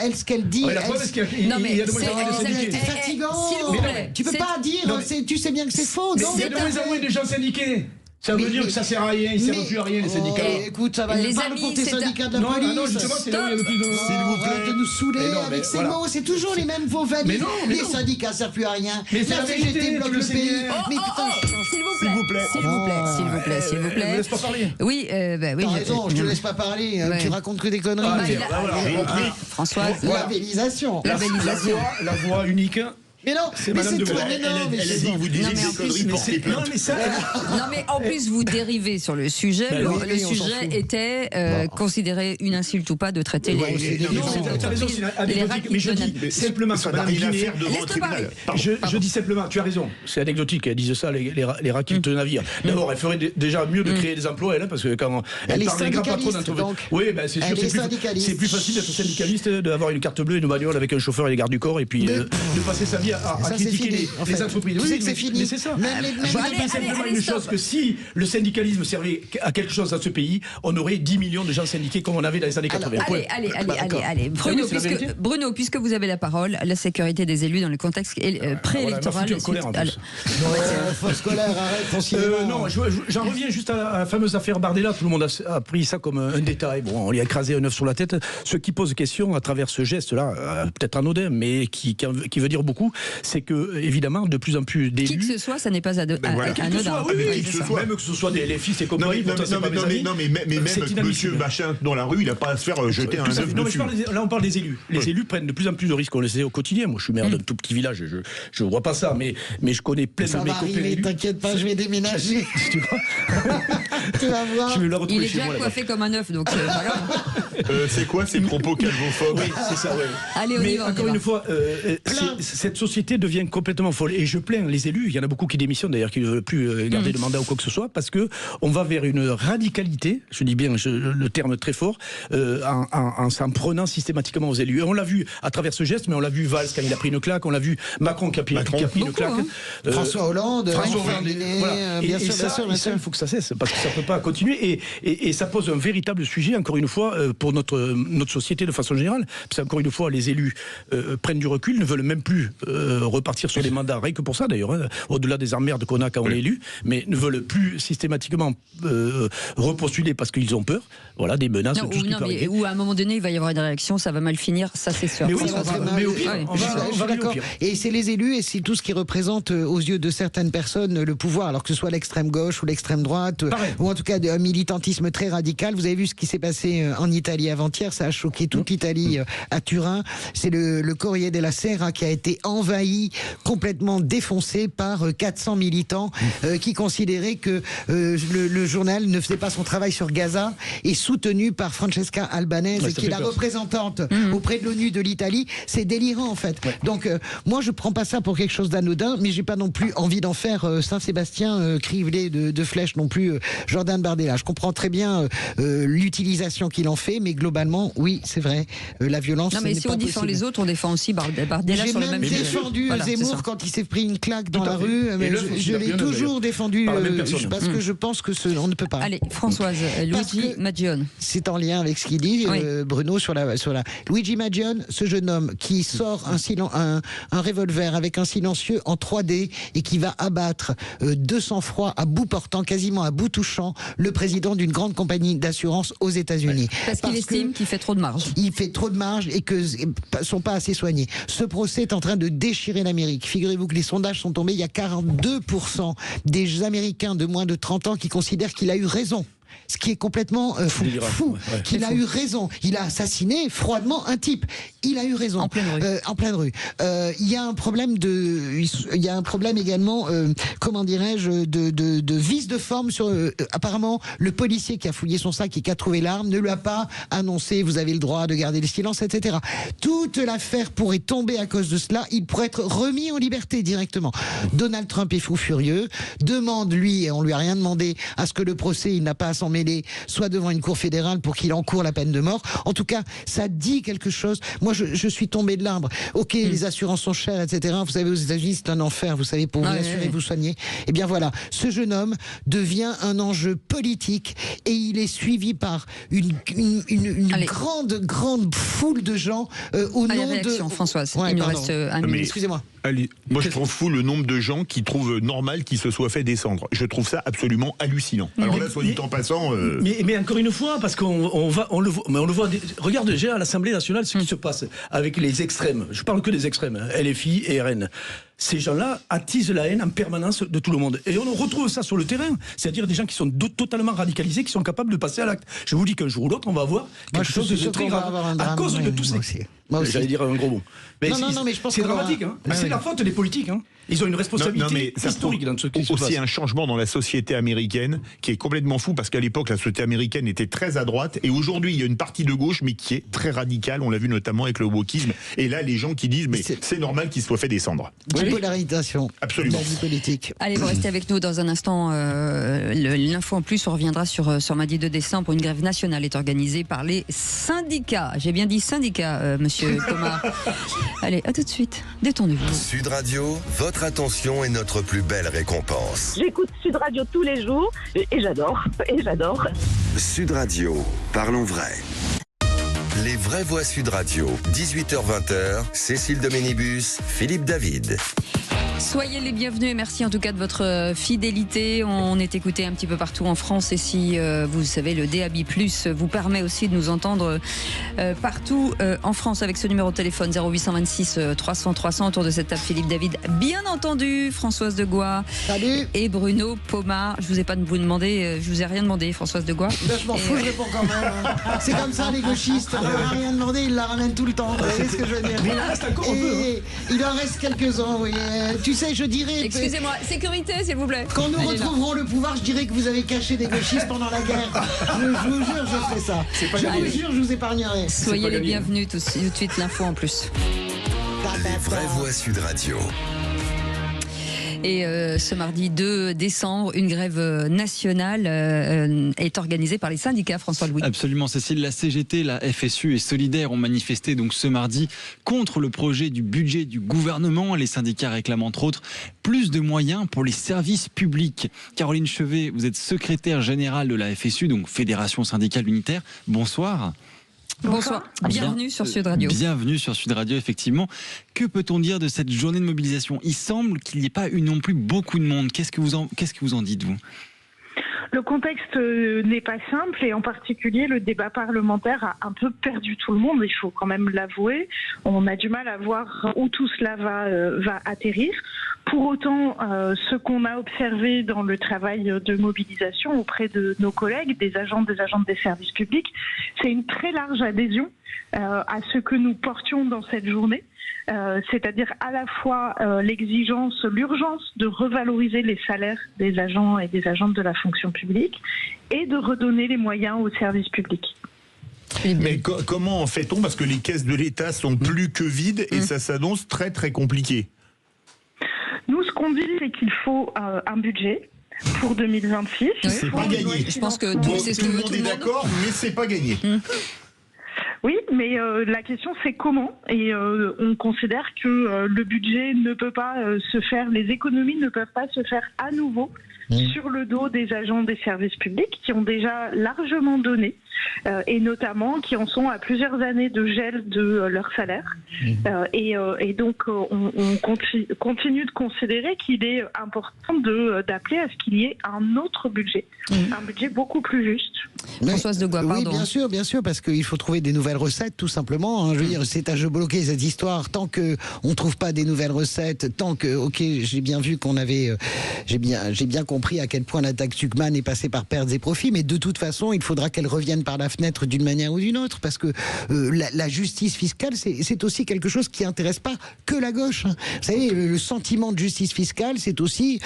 elle, ce qu'elle dit. La preuve, il y a de moins en moins de syndiqués. C'est fatigant. S'il vous plaît. Tu peux pas dire. Tu sais bien que c'est faux. Il y a de moins en moins de gens syndiqués. Ça veut dire que ça sert à rien, ils servent plus à rien les syndicats. Écoute, ça va. Parle pour tes syndicats de la police. Non, justement, c'est là où il y a le plus de. S'il vous plaît. De nous saouler avec ces mots, c'est toujours les mêmes faux valises. Les syndicats servent plus à rien. Mais c'est la CGT bloque le pays. Mais putain, s'il vous plaît. Ne laisse pas parler. Oui, oui. T'as raison, je te laisse pas parler. Tu racontes que des conneries. Françoise. Labellisation. La voix unique. Mais non, C'est mais Madame c'est de toi, Bois. mais non, mais Elle a c'est dit bon. que vous disiez Non, mais en des conneries plus, pour les Non, mais ça. Non, mais en plus, vous dérivez sur le sujet. Ben le oui, oui, on s'en sujet fout. était considéré une insulte ou pas de traiter Ouais, les. non, mais Tu as raison, c'est anecdotique, mais je dis simplement ça que n'a Madame rien à Guinet- faire devant un Laisse-le tribunal. parler. Je dis simplement, tu as raison, c'est anecdotique, elles disent ça, les rats qui te navire. D'abord, elle ferait déjà mieux de créer des emplois, elle, parce que quand Elle est parle des grands patrons syndicaliste, d'entreprise. donc. Oui, ben c'est sûr, Elle est syndicaliste. c'est plus facile d'être syndicaliste, d'avoir une carte bleue, une bagnole avec un chauffeur et les gardes du corps, et puis de passer sa vie à Ça, c'est critiquer fini, en les fait. entreprises. Tu Oui, sais que c'est mais- fini. mais c'est ça. Même les- même Je les- rappelle Allez, simplement allez, une stop. chose, que si le syndicalisme servait à quelque chose dans ce pays, on aurait 10 millions de gens syndiqués comme on avait dans les années 80. Point. Allez. Bruno, c'est la vérité. Bruno, puisque vous avez la parole, la sécurité des élus dans le contexte préélectoral. Elle m'a foutu en colère, en plus. Non, fausse colère, arrête ton cinéma. Non, j'en reviens juste à la fameuse affaire Bardella. Tout le monde a pris ça comme un détail. Bon, on lui a écrasé un œuf sur la tête. Ce qui pose question à travers ce geste-là, peut-être anodin, mais qui veut dire beaucoup, c'est que, évidemment, de plus en plus d'élus. Qui que ce soit, ça n'est pas voilà. anodin. Oui, qui que ce soit. même que ce soit des fils et Non, compagnie. mais, pourtant, c'est pas mes amis. mais C'est même inadmissible. monsieur machin dans la rue, il n'a pas à se faire jeter un Tout à œuf fait. Non, mais dessus. là, on parle des élus. Les élus prennent de plus en plus de risques. On le sait au quotidien. Moi, je suis maire d'un tout petit village. Je ne vois pas ça, mais je connais plein Ça de mes va copains arriver, élus. t'inquiète pas, je vais déménager. Tu vois, Tu vas voir. je vais la Il retrouver est chez déjà moi. là-bas. coiffé comme un œuf, donc c'est pas grave. C'est quoi ces propos calvophobes? Oui, c'est ça, ouais. Allez, on y Mais va. encore une fois, cette société devient complètement folle. Et je plains les élus. Il y en a beaucoup qui démissionnent d'ailleurs, qui ne veulent plus garder de mandat ou quoi que ce soit, parce que on va vers une radicalité. Je dis bien le terme très fort, en s'en prenant systématiquement aux élus. Et on l'a vu à travers ce geste, mais on l'a vu Valls quand il a pris une claque. On l'a vu Macron qui a pris une claque. François Hollande, Voilà. bien Et sûr, ça, bien sûr, bien sûr. il faut que ça cesse, parce que ça ne peut pas continuer. Et ça pose un véritable sujet, encore une fois, pour notre société de façon générale. Parce qu'encore une fois, les élus prennent du recul, ne veulent même plus repartir sur les mandats, rien que pour ça d'ailleurs, au-delà des emmerdes qu'on a quand on est élu, mais ne veulent plus systématiquement repostuler parce qu'ils ont peur. Voilà, des menaces, tout ce qui peut arriver. Ou à un moment donné, il va y avoir une réaction, ça va mal finir, ça c'est sûr. Mais oui, Ça va très mal. mais au pire, on Je va suis aller au d'accord. pire. Et c'est les élus et c'est tout ce qui représente aux yeux de certaines personnes le pouvoir, alors que ce soit l'extrême gauche ou l'extrême droite, Pareil. ou en tout cas un militantisme très radical. Vous avez vu ce qui s'est passé en Italie avant-hier, ça a choqué toute l'Italie à Turin. C'est le Corriere della Sera qui a été envahi, complètement défoncé par 400 militants qui considéraient que le journal ne faisait pas son travail sur Gaza, et soutenu par Francesca Albanese, Ouais, ça qui est fait la peur. représentante auprès de l'ONU de l'Italie. C'est délirant en fait. Donc moi je prends pas ça pour quelque chose d'anodin, mais j'ai pas non plus envie d'en faire Saint-Sébastien crivelé de flèches non plus, Jordan Bardella. Je comprends très bien l'utilisation qu'il en fait, mais globalement oui c'est vrai, la violence Non, mais n'est si pas on défend possible. les autres, on défend aussi Bardella J'ai sur le même même sujet. défendu Voilà, c'est Zemmour ça. quand il s'est pris une claque dans Tout à la fait. rue, Et mais l'œuf aussi, je il a l'ai pris un œuf, toujours défendu Par la même personne. parce que je pense que on ne peut pas. Allez, Françoise, Luigi que- Maggione. C'est en lien avec ce qu'il dit, Oui. Bruno, sur la. Luigi Maggione, ce jeune homme qui sort un revolver avec un silencieux en 3D et qui va abattre de sang-froid à bout portant, quasiment à bout touchant, le président d'une grande compagnie d'assurance aux États-Unis. Parce qu'il estime qu'il fait trop de marge. Il fait trop de marge et que sont pas assez soignés. Ce procès est en train de déchirer l'Amérique. Figurez-vous que les sondages sont tombés. Il y a 42% des Américains de moins de 30 ans qui considèrent qu'il a eu raison. Ce qui est complètement fou. Qu'il a eu raison. Il a assassiné froidement un type. Il a eu raison. En pleine rue. En pleine rue. Il y a un problème il y a un problème également, comment dirais-je, de vice de forme sur. Apparemment, le policier qui a fouillé son sac et qui a trouvé l'arme ne lui a pas annoncé vous avez le droit de garder le silence, etc. Toute l'affaire pourrait tomber à cause de cela. Il pourrait être remis en liberté directement. Donald Trump est fou furieux. Demande lui, et on lui a rien demandé, à ce que le procès, il n'a pas à s'en mêler, soit devant une cour fédérale pour qu'il encourt la peine de mort. En tout cas, ça dit quelque chose. Moi, je suis tombé de l'arbre. Ok, les assurances sont chères, etc. Vous savez, aux États-Unis, c'est un enfer. Vous savez, pour vous assurer, vous soigner. Eh bien voilà, ce jeune homme devient un enjeu politique et il est suivi par une grande foule de gens au Allez, nom réaction, de. Françoise. Ouais, Il nous pardon. reste un Mais- minute. Excusez-moi. Allez, moi je trouve fou le nombre de gens qui trouvent normal qu'il se soit fait descendre. Je trouve ça absolument hallucinant. Alors là, soit dit en passant. Mais encore une fois, parce on le voit, regarde déjà à l'Assemblée nationale ce qui se passe avec les extrêmes. Je parle que des extrêmes, LFI et RN. ces gens-là attisent la haine en permanence de tout le monde. Et on retrouve ça sur le terrain, c'est-à-dire des gens qui sont totalement radicalisés, qui sont capables de passer à l'acte. Je vous dis qu'un jour ou l'autre, on va avoir quelque chose de très grave à cause de tout ça. J'allais dire un gros mot. Mais non, mais je pense que c'est dramatique. C'est la faute des politiques. Ils ont une responsabilité historique dans ce qui se passe. Aussi un changement dans la société américaine qui est complètement fou, parce qu'à l'époque, la société américaine était très à droite, et aujourd'hui, il y a une partie de gauche, mais qui est très radicale. On l'a vu notamment avec le wokisme. Et là, les gens qui disent, mais c'est normal qu'il soit fait descendre. Polarisation. Absolument. La vie politique. Allez, vous restez avec nous dans un instant. L'info en plus, on reviendra sur mardi 2 décembre. Une grève nationale est organisée par les syndicats. J'ai bien dit syndicats, monsieur Pomar. Allez, à tout de suite. Détendez-vous. Sud Radio, votre attention est notre plus belle récompense. J'écoute Sud Radio tous les jours et j'adore. Sud Radio, parlons vrai. Les vraies voix Sud Radio, 18h-20h, Cécile de Ménibus, Philippe David. Soyez les bienvenus et merci en tout cas de votre fidélité. On est écouté un petit peu partout en France et si vous savez le DAB+ vous permet aussi de nous entendre partout en France avec ce numéro de téléphone 0826 300 300 autour de cette table. Philippe David, bien entendu, Françoise de Gois. Salut. Et Bruno Pomar. Je vous ai pas vous demandé, je vous ai rien demandé, Françoise de Gois. Je m'en fous, je réponds quand même. C'est comme ça les gauchistes, on leur a rien demandé, ils la ramènent tout le temps. Vous voyez ce que je veux dire? Mais il en reste encore un peu. Il en reste quelques-uns, oui. Tu sais, je dirais... Excusez-moi, sécurité s'il vous plaît. Quand nous retrouverons le pouvoir, je dirais que vous avez caché des gauchistes pendant la guerre. Je vous jure, je ferai ça. Je vous jure, je vous épargnerai. Soyez les bienvenus tout de suite, l'info en plus. Les vraies voix Sud Radio. Et ce mardi 2 décembre, une grève nationale est organisée par les syndicats, François-Louis. Absolument, Cécile. La CGT, la FSU et Solidaires ont manifesté donc ce mardi contre le projet du budget du gouvernement. Les syndicats réclament entre autres plus de moyens pour les services publics. Caroline Chevet, vous êtes secrétaire générale de la FSU, donc Fédération syndicale unitaire. Bonsoir. Bonsoir, bienvenue sur Sud Radio. Bienvenue sur Sud Radio, effectivement. Que peut-on dire de cette journée de mobilisation? Il semble qu'il n'y ait pas eu non plus beaucoup de monde. Qu'est-ce que vous en dites, vous? Le contexte n'est pas simple et en particulier le débat parlementaire a un peu perdu tout le monde, il faut quand même l'avouer. On a du mal à voir où tout cela va atterrir. Pour autant, ce qu'on a observé dans le travail de mobilisation auprès de nos collègues, des agents des services publics, c'est une très large adhésion à ce que nous portions dans cette journée. C'est-à-dire à la fois l'urgence de revaloriser les salaires des agents et des agentes de la fonction publique et de redonner les moyens aux services publics. Mais comment en fait-on? Parce que les caisses de l'État sont plus que vides et ça s'annonce très très compliqué. Nous, ce qu'on dit, c'est qu'il faut un budget pour 2026. C'est pas gagné. Je pense que tout le monde est d'accord, mais c'est pas gagné. Oui, mais la question c'est comment, et on considère que le budget ne peut pas se faire, les économies ne peuvent pas se faire à nouveau sur le dos des agents des services publics qui ont déjà largement donné et notamment qui en sont à plusieurs années de gel de leur salaire et donc on continue de considérer qu'il est important d'appeler à ce qu'il y ait un autre budget, un budget beaucoup plus juste. Françoise de Gois, pardon. Oui, bien sûr, parce qu'il faut trouver des nouvelles recettes, tout simplement. Hein. Je veux dire, c'est à jeu bloqué cette histoire. Tant que on trouve pas des nouvelles recettes, tant que, ok, j'ai bien vu qu'on avait, j'ai bien compris à quel point la taxe Tuckman est passée par pertes et profits, mais de toute façon, il faudra qu'elle revienne par la fenêtre d'une manière ou d'une autre, parce que la justice fiscale, c'est aussi quelque chose qui intéresse pas que la gauche. Hein. Vous savez, le sentiment de justice fiscale, c'est aussi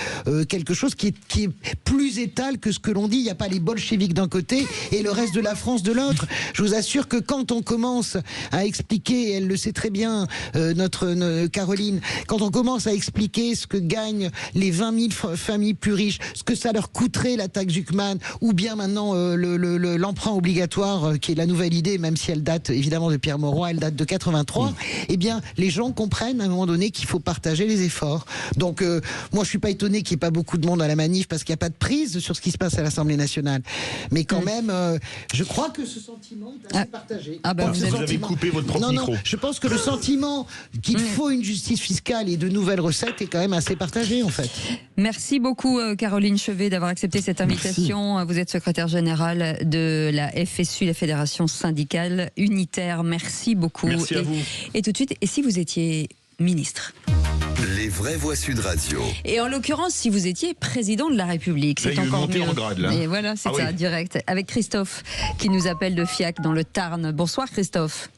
quelque chose qui est plus étal que ce que l'on dit. Il n'y a pas les bolcheviks d'un côté et le reste de la France de l'autre. Je vous assure que quand on commence à expliquer, et elle le sait très bien, notre Caroline, quand on commence à expliquer ce que gagnent les 20 000 familles plus riches, ce que ça leur coûterait la taxe Tuckman, ou bien maintenant l'emprunt obligatoire, qui est la nouvelle idée, même si elle date évidemment de Pierre Mauroy, elle date de 83, eh bien les gens comprennent à un moment donné qu'il faut partager les efforts. Donc moi je suis pas étonné qu'il n'y ait pas beaucoup de monde à la manif, parce qu'il n'y a pas de prise sur ce qui se passe à l'Assemblée nationale. Mais quand même, je crois que ce sentiment est assez partagé. Vous avez coupé votre propre micro. Non, je pense que le sentiment qu'il faut une justice fiscale et de nouvelles recettes est quand même assez partagé en fait. Merci beaucoup Caroline Chevet d'avoir accepté cette invitation. Merci. Vous êtes secrétaire générale de la FSU, la Fédération syndicale unitaire. Merci beaucoup. Merci à vous. Et tout de suite, et si vous étiez ministre? Les vraies voix Sud Radio. Et en l'occurrence, si vous étiez président de la République, c'est Là, il veut encore monter mieux. en grade, là. Et voilà, c'est Ah ça, oui. direct. Avec Christophe, qui nous appelle de Fiac, dans le Tarn. Bonsoir, Christophe.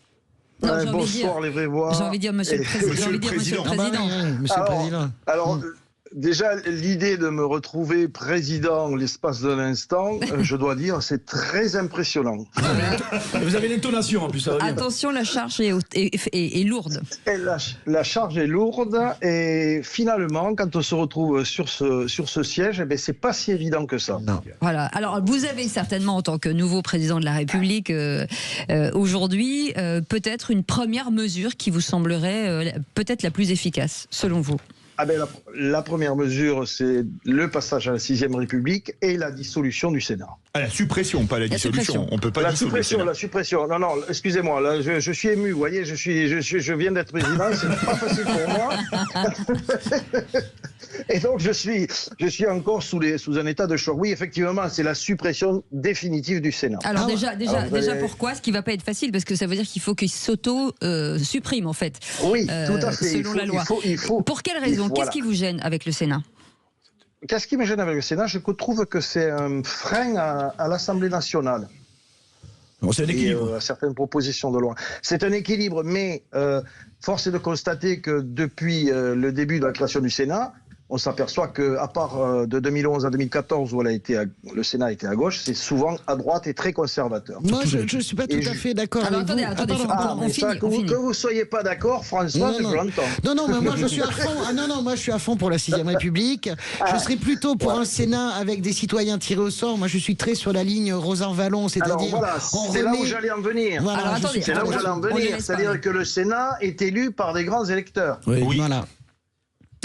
Non, j'ai envie de Bonsoir dire- les vraies voix. J'ai envie de dire Monsieur le Président. J'ai envie de dire Monsieur le Président. Monsieur le Président. Alors, déjà, l'idée de me retrouver président l'espace d'un instant, je dois dire, c'est très impressionnant. Vous avez l'intonation en plus, ça va bien. Attention, la charge est lourde. Et la charge est lourde et finalement, quand on se retrouve sur ce siège, eh ben, c'est pas si évident que ça. Voilà. Alors, vous avez certainement, en tant que nouveau président de la République, aujourd'hui, peut-être une première mesure qui vous semblerait peut-être la plus efficace, selon vous. Ah ben, la première mesure, c'est le passage à la 6e République et la dissolution du Sénat. À la suppression, pas la dissolution. On peut pas dissoudre le Sénat. La suppression. Non, excusez-moi, là, je suis ému, vous voyez, je viens d'être président, c'est pas facile pour moi. Et donc, je suis encore sous un état de choc. Oui, effectivement, c'est la suppression définitive du Sénat. Alors déjà, pourquoi? Ce qui va pas être facile, parce que ça veut dire qu'il faut qu'il s'auto-supprime, en fait. Oui, tout à fait. Selon la loi. Pour quelle raison? Qu'est-ce qui vous gêne avec le Sénat? Qu'est-ce qui me gêne avec le Sénat? Je trouve que c'est un frein à l'Assemblée nationale. C'est un équilibre. À certaines propositions de loi. C'est un équilibre, mais force est de constater que depuis le début de la création du Sénat, on s'aperçoit qu'à part de 2011 à 2014, où le Sénat était à gauche, c'est souvent à droite et très conservateur. Moi, je ne suis pas tout à fait d'accord avec vous. Attendez, on finit. Que vous ne soyez pas d'accord, François, je l'entends. Non, mais moi je suis à fond. Moi je suis à fond pour la 6e République. Je serais plutôt pour un Sénat avec des citoyens tirés au sort. Moi je suis très sur la ligne Rosan-Vallon, Alors c'est-à-dire voilà, c'est là où j'allais en venir. Voilà, c'est là où j'allais en venir. C'est-à-dire que le Sénat est élu par des grands électeurs. Oui. Voilà.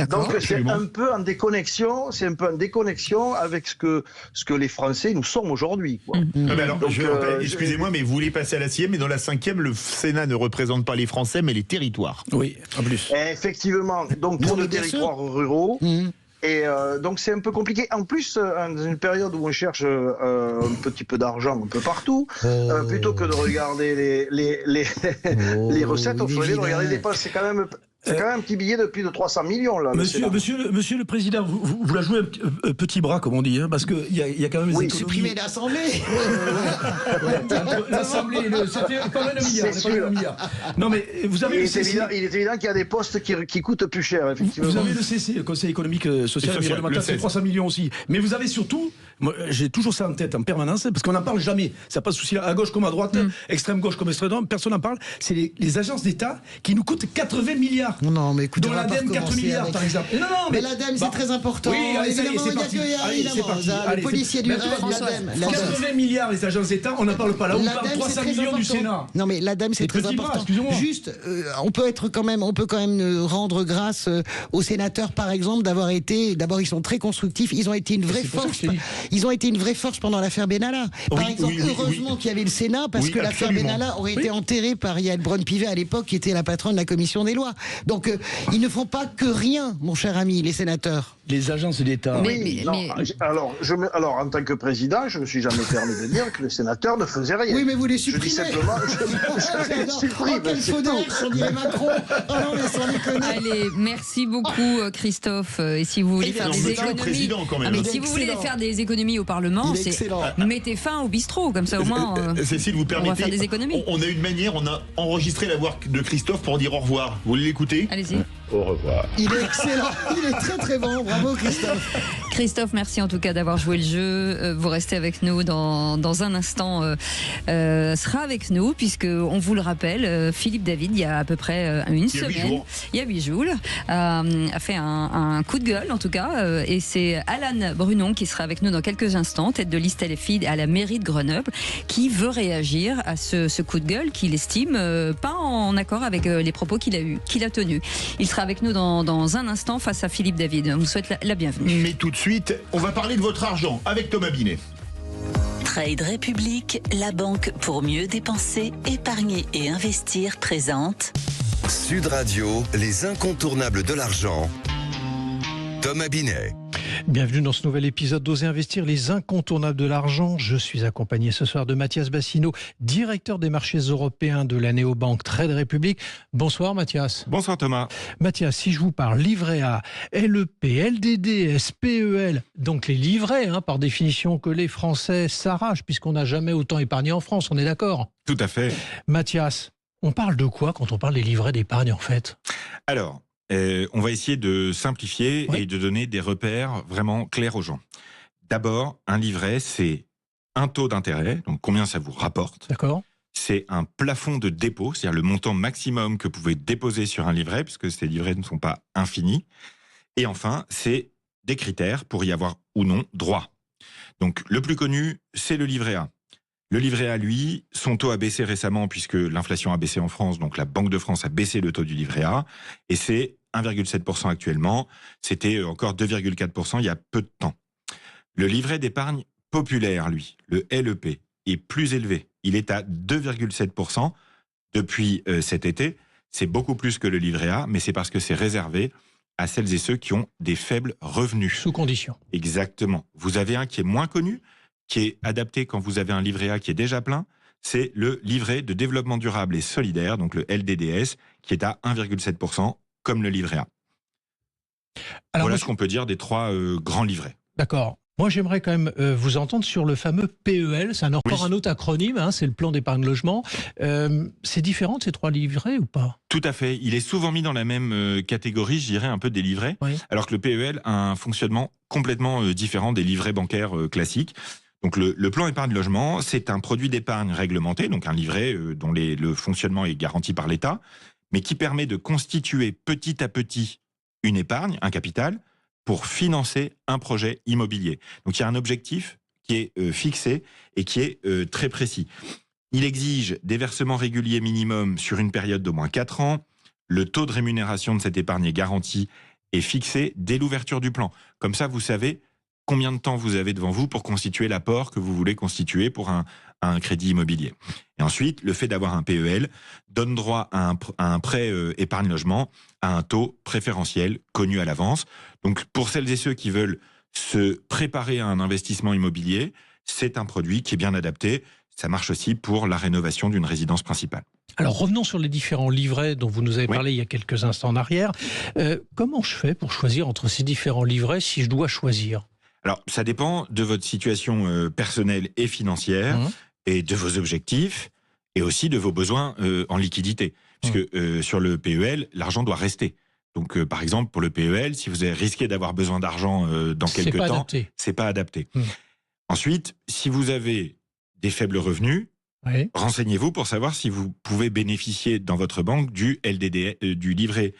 Donc c'est un peu en déconnexion, avec ce que les Français nous sommes aujourd'hui. Excusez-moi, mais vous voulez passer à la 6e, mais dans la 5e, le Sénat ne représente pas les Français, mais les territoires. Oui, en plus. Effectivement, donc pour les territoires ruraux. Et donc c'est un peu compliqué. En plus, dans une période où on cherche un petit peu d'argent un peu partout, plutôt que de regarder les recettes, on ferait de regarder les dépenses. C'est quand même un petit billet de plus de 300 millions là. Monsieur le Président, vous la jouez un petit bras, comme on dit, hein, parce qu'il y a quand même des économies. Supprimer l'Assemblée. L'Assemblée, ça fait quand même un milliard. Non, mais vous avez il est évident qu'il y a des postes qui coûtent plus cher, effectivement. Vous avez le CC, le Conseil économique, social et environnemental, c'est 300 millions aussi. Mais vous avez surtout, moi, j'ai toujours ça en tête en permanence, parce qu'on n'en parle jamais. Ça pas de souci à gauche comme à droite, extrême gauche comme extrême droite, personne n'en parle. C'est les agences d'État qui nous coûtent 80 milliards. Non, mais écoutez, dont l'ADEME 4 milliards, par exemple. Non, mais l'ADEME, c'est très important. Oui, allez, évidemment, c'est parti. Le policier du l'ADEME. 80 milliards, les agences d'État, on n'en parle pas. Là, on parle 300 millions du Sénat. Non, mais l'ADEME, c'est très important. Juste, on peut quand même rendre grâce aux sénateurs, par exemple, d'avoir été. D'abord, ils sont très constructifs. Ils ont été une vraie force. Ils ont été une vraie force pendant l'affaire Benalla. Par exemple, heureusement qu'il y avait le Sénat, parce que l'affaire Benalla aurait été enterrée par Yael Braun-Pivet à l'époque, qui était la patronne de la commission des lois. Donc, ils ne font pas que rien, mon cher ami, les sénateurs. Les agences d'État. Alors, en tant que président, je ne me suis jamais permis de dire que les sénateurs ne faisaient rien. Oui, mais vous les supprimez. Je dis simplement, je les supprime. Quel faux on dirait Macron. Oh non, mais sans déconner. Allez, merci beaucoup, Christophe. Et si vous voulez faire des économies, si vous voulez faire des économies au Parlement, mettez fin au bistrot, comme ça au moins. Cécile, vous permettez, on va faire des économies. On a une manière, on a enregistré la voix de Christophe pour dire au revoir. Vous voulez l'écouter? Allez-y. Au revoir. Il est excellent, il est très très bon, bravo Christophe. Christophe, merci en tout cas d'avoir joué le jeu. Vous restez avec nous dans un instant. Sera avec nous puisque on vous le rappelle, Philippe David, il y a à peu près une semaine, il y a 8 jours, a fait un coup de gueule en tout cas, et c'est Alan Brunon qui sera avec nous dans quelques instants, tête de liste LFI à la mairie de Grenoble, qui veut réagir à ce coup de gueule qu'il estime pas en accord avec les propos qu'il a tenus. Il sera avec nous dans un instant face à Philippe David. On vous souhaite la bienvenue. Mais tout de suite, on va parler de votre argent avec Thomas Binet. Trade République, la banque pour mieux dépenser, épargner et investir présente Sud Radio, les incontournables de l'argent. Thomas Binet. Bienvenue dans ce nouvel épisode d'Oser investir, les incontournables de l'argent. Je suis accompagné ce soir de Mathias Bassino, directeur des marchés européens de la néobanque Trade Republic. Bonsoir Mathias. Bonsoir Thomas. Mathias, si je vous parle livret A, LEP, LDDS, PEL, donc les livrets, par définition que les Français s'arrachent puisqu'on n'a jamais autant épargné en France, on est d'accord? Tout à fait. Mathias, on parle de quoi quand on parle des livrets d'épargne en fait? Alors, on va essayer de simplifier et de donner des repères vraiment clairs aux gens. D'abord, un livret, c'est un taux d'intérêt, donc combien ça vous rapporte. D'accord. C'est un plafond de dépôt, c'est-à-dire le montant maximum que vous pouvez déposer sur un livret, puisque ces livrets ne sont pas infinis. Et enfin, c'est des critères pour y avoir ou non droit. Donc, le plus connu, c'est le livret A. Le livret A, lui, son taux a baissé récemment puisque l'inflation a baissé en France, donc la Banque de France a baissé le taux du livret A, et c'est 1,7% actuellement, c'était encore 2,4% il y a peu de temps. Le livret d'épargne populaire, lui, le LEP, est plus élevé. Il est à 2,7% depuis cet été. C'est beaucoup plus que le livret A, mais c'est parce que c'est réservé à celles et ceux qui ont des faibles revenus. Sous condition. Exactement. Vous avez un qui est moins connu, qui est adapté quand vous avez un livret A qui est déjà plein, c'est le livret de développement durable et solidaire, donc le LDDS, qui est à 1,7%, comme le livret A. Alors, voilà ce qu'on peut dire des trois grands livrets. D'accord. Moi, j'aimerais quand même vous entendre sur le fameux PEL. C'est encore un autre acronyme, c'est le plan d'épargne logement. C'est différent de ces trois livrets ou pas? Tout à fait. Il est souvent mis dans la même catégorie, je dirais, un peu des livrets, alors que le PEL a un fonctionnement complètement différent des livrets bancaires classiques. Donc le plan épargne logement, c'est un produit d'épargne réglementé, donc un livret dont le fonctionnement est garanti par l'État, mais qui permet de constituer petit à petit une épargne, un capital, pour financer un projet immobilier. Donc il y a un objectif qui est fixé et qui est très précis. Il exige des versements réguliers minimum sur une période d'au moins 4 ans. Le taux de rémunération de cette épargne est garanti et fixé dès l'ouverture du plan. Comme ça, vous savez combien de temps vous avez devant vous pour constituer l'apport que vous voulez constituer pour un crédit immobilier. Et ensuite, le fait d'avoir un PEL donne droit à un prêt épargne logement à un taux préférentiel connu à l'avance. Donc, pour celles et ceux qui veulent se préparer à un investissement immobilier, c'est un produit qui est bien adapté. Ça marche aussi pour la rénovation d'une résidence principale. Alors revenons sur les différents livrets dont vous nous avez parlé il y a quelques instants en arrière. Comment je fais pour choisir entre ces différents livrets si je dois choisir ? Alors, ça dépend de votre situation personnelle et financière et de vos objectifs et aussi de vos besoins en liquidité. Puisque sur le PEL, l'argent doit rester. Donc, par exemple, pour le PEL, si vous avez risqué d'avoir besoin d'argent dans quelques temps, c'est pas adapté. Ensuite, si vous avez des faibles revenus, renseignez-vous pour savoir si vous pouvez bénéficier dans votre banque du du livret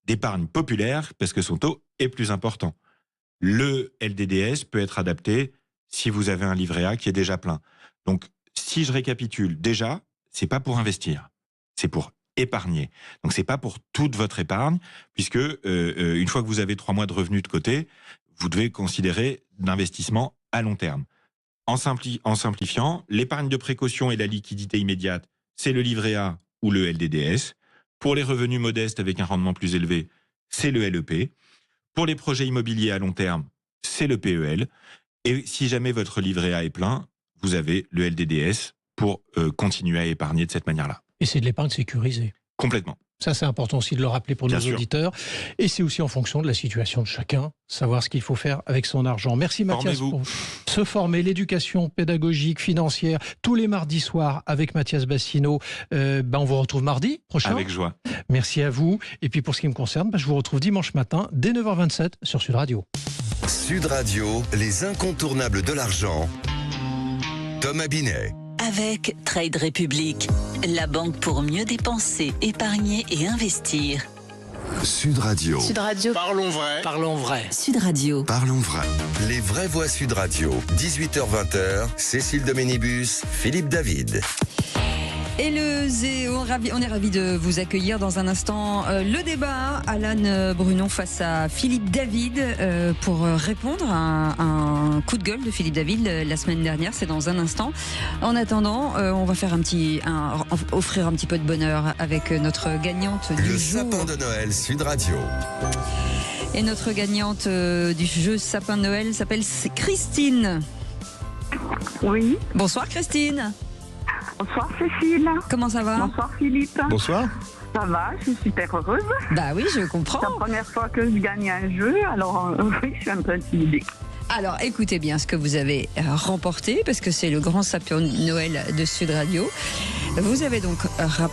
d'épargne populaire parce que son taux est plus important. Le LDDS peut être adapté si vous avez un livret A qui est déjà plein. Donc, si je récapitule, déjà, c'est pas pour investir, c'est pour épargner. Donc, c'est pas pour toute votre épargne, puisque une fois que vous avez 3 mois de revenus de côté, vous devez considérer l'investissement à long terme. En simplifiant, l'épargne de précaution et la liquidité immédiate, c'est le livret A ou le LDDS. Pour les revenus modestes avec un rendement plus élevé, c'est le LEP. Pour les projets immobiliers à long terme, c'est le PEL. Et si jamais votre livret A est plein, vous avez le LDDS pour continuer à épargner de cette manière-là. Et c'est de l'épargne sécurisée. Complètement. Ça, c'est important aussi de le rappeler pour nos auditeurs. Et c'est aussi en fonction de la situation de chacun, savoir ce qu'il faut faire avec son argent. Merci Mathias pour se former, l'éducation pédagogique, financière, tous les mardis soirs avec Mathias Bassino. On vous retrouve mardi prochain. Avec joie. Merci à vous. Et puis pour ce qui me concerne, je vous retrouve dimanche matin dès 9h27 sur Sud Radio. Sud Radio, les incontournables de l'argent. Thomas Binet. Avec Trade Republic, la banque pour mieux dépenser, épargner et investir. Sud Radio. Sud Radio. Parlons vrai. Parlons vrai. Sud Radio. Parlons vrai. Les vraies voix Sud Radio. 18h-20h. Cécile Doménibus, Philippe David. Et on est ravis de vous accueillir dans un instant. Le débat, Alan Brunon face à Philippe David pour répondre à un coup de gueule de Philippe David la semaine dernière. C'est dans un instant. En attendant, on va faire offrir un petit peu de bonheur avec notre gagnante du jour. Le sapin de Noël Sud Radio. Et notre gagnante du jeu Sapin de Noël s'appelle Christine. Oui. Bonsoir Christine. Bonsoir Cécile. Comment ça va? Bonsoir Philippe. Bonsoir. Ça va, je suis super heureuse. Bah oui, je comprends. C'est la première fois que je gagne un jeu, alors oui, je suis un peu intimidée. Alors écoutez bien ce que vous avez remporté, parce que c'est le grand Sapin de Noël de Sud Radio. Vous avez donc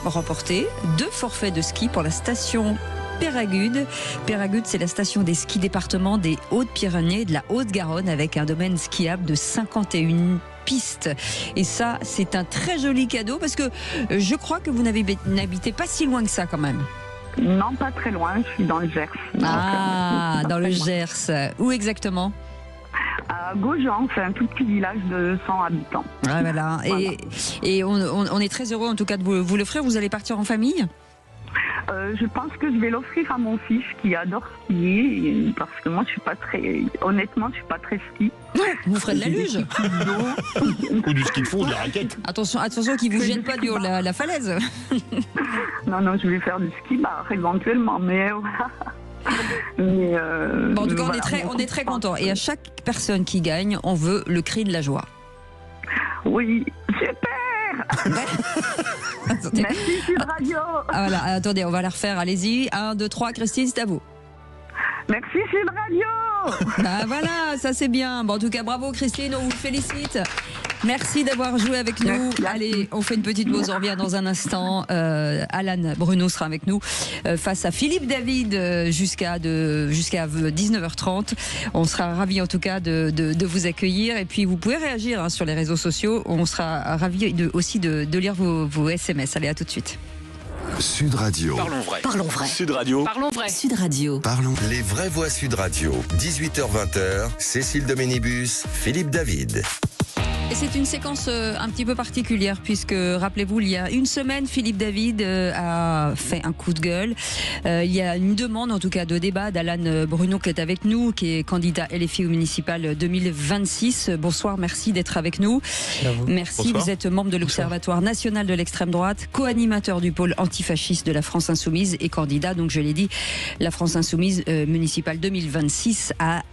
remporté 2 forfaits de ski pour la station Péragude. Péragude, c'est la station des skis département des Hautes-Pyrénées et de la Haute-Garonne, avec un domaine skiable de 51 pistes. Et ça, c'est un très joli cadeau, parce que je crois que vous n'habitez pas si loin que ça quand même. Non, pas très loin, je suis dans le Gers. Dans le Gers. Où exactement? À Gaujean, c'est un tout petit village de 100 habitants. Ah, voilà. Et on est très heureux en tout cas de vous l'offrir. Vous allez partir en famille? Je pense que je vais l'offrir à mon fils qui adore skier, parce que moi je suis pas très, honnêtement je suis pas très ski. Vous ferez de la luge ou du ski de fond, de la raquette. Attention qu'il vous gêne pas du haut de la falaise. Non, je vais faire du ski bar éventuellement, mais voilà. Bon, en tout cas, on est très contents. Et à chaque personne qui gagne, on veut le cri de la joie. Oui, super. Merci Sud Radio. Voilà, attendez, on va la refaire. Allez-y, 1, 2, 3, Christine, c'est à vous. Merci Sud Radio. Bah voilà, ça c'est bien. Bon, en tout cas, bravo Christine, on vous félicite. Merci d'avoir joué avec nous. Merci. Allez, on fait une petite pause, on revient dans un instant. Alan Bruno sera avec nous face à Philippe David jusqu'à 19h30. On sera ravis en tout cas de vous accueillir. Et puis vous pouvez réagir sur les réseaux sociaux. On sera ravis aussi de lire vos SMS. Allez, à tout de suite. Sud Radio. Parlons vrai. Parlons vrai. Sud Radio. Parlons vrai. Sud Radio. Parlons. Les vraies voix Sud Radio. 18h-20h. Cécile de Ménibus, Philippe David. Et c'est une séquence un petit peu particulière, puisque, rappelez-vous, il y a une semaine, Philippe David a fait un coup de gueule. Il y a une demande, en tout cas, de débat d'Alan Bruno qui est avec nous, qui est candidat LFI au municipal 2026. Bonsoir, merci d'être avec nous. Merci, bonsoir. Vous êtes membre de l'Observatoire national de l'extrême droite, co-animateur du pôle antifasciste de la France Insoumise et candidat, donc je l'ai dit, la France Insoumise municipale 2026 à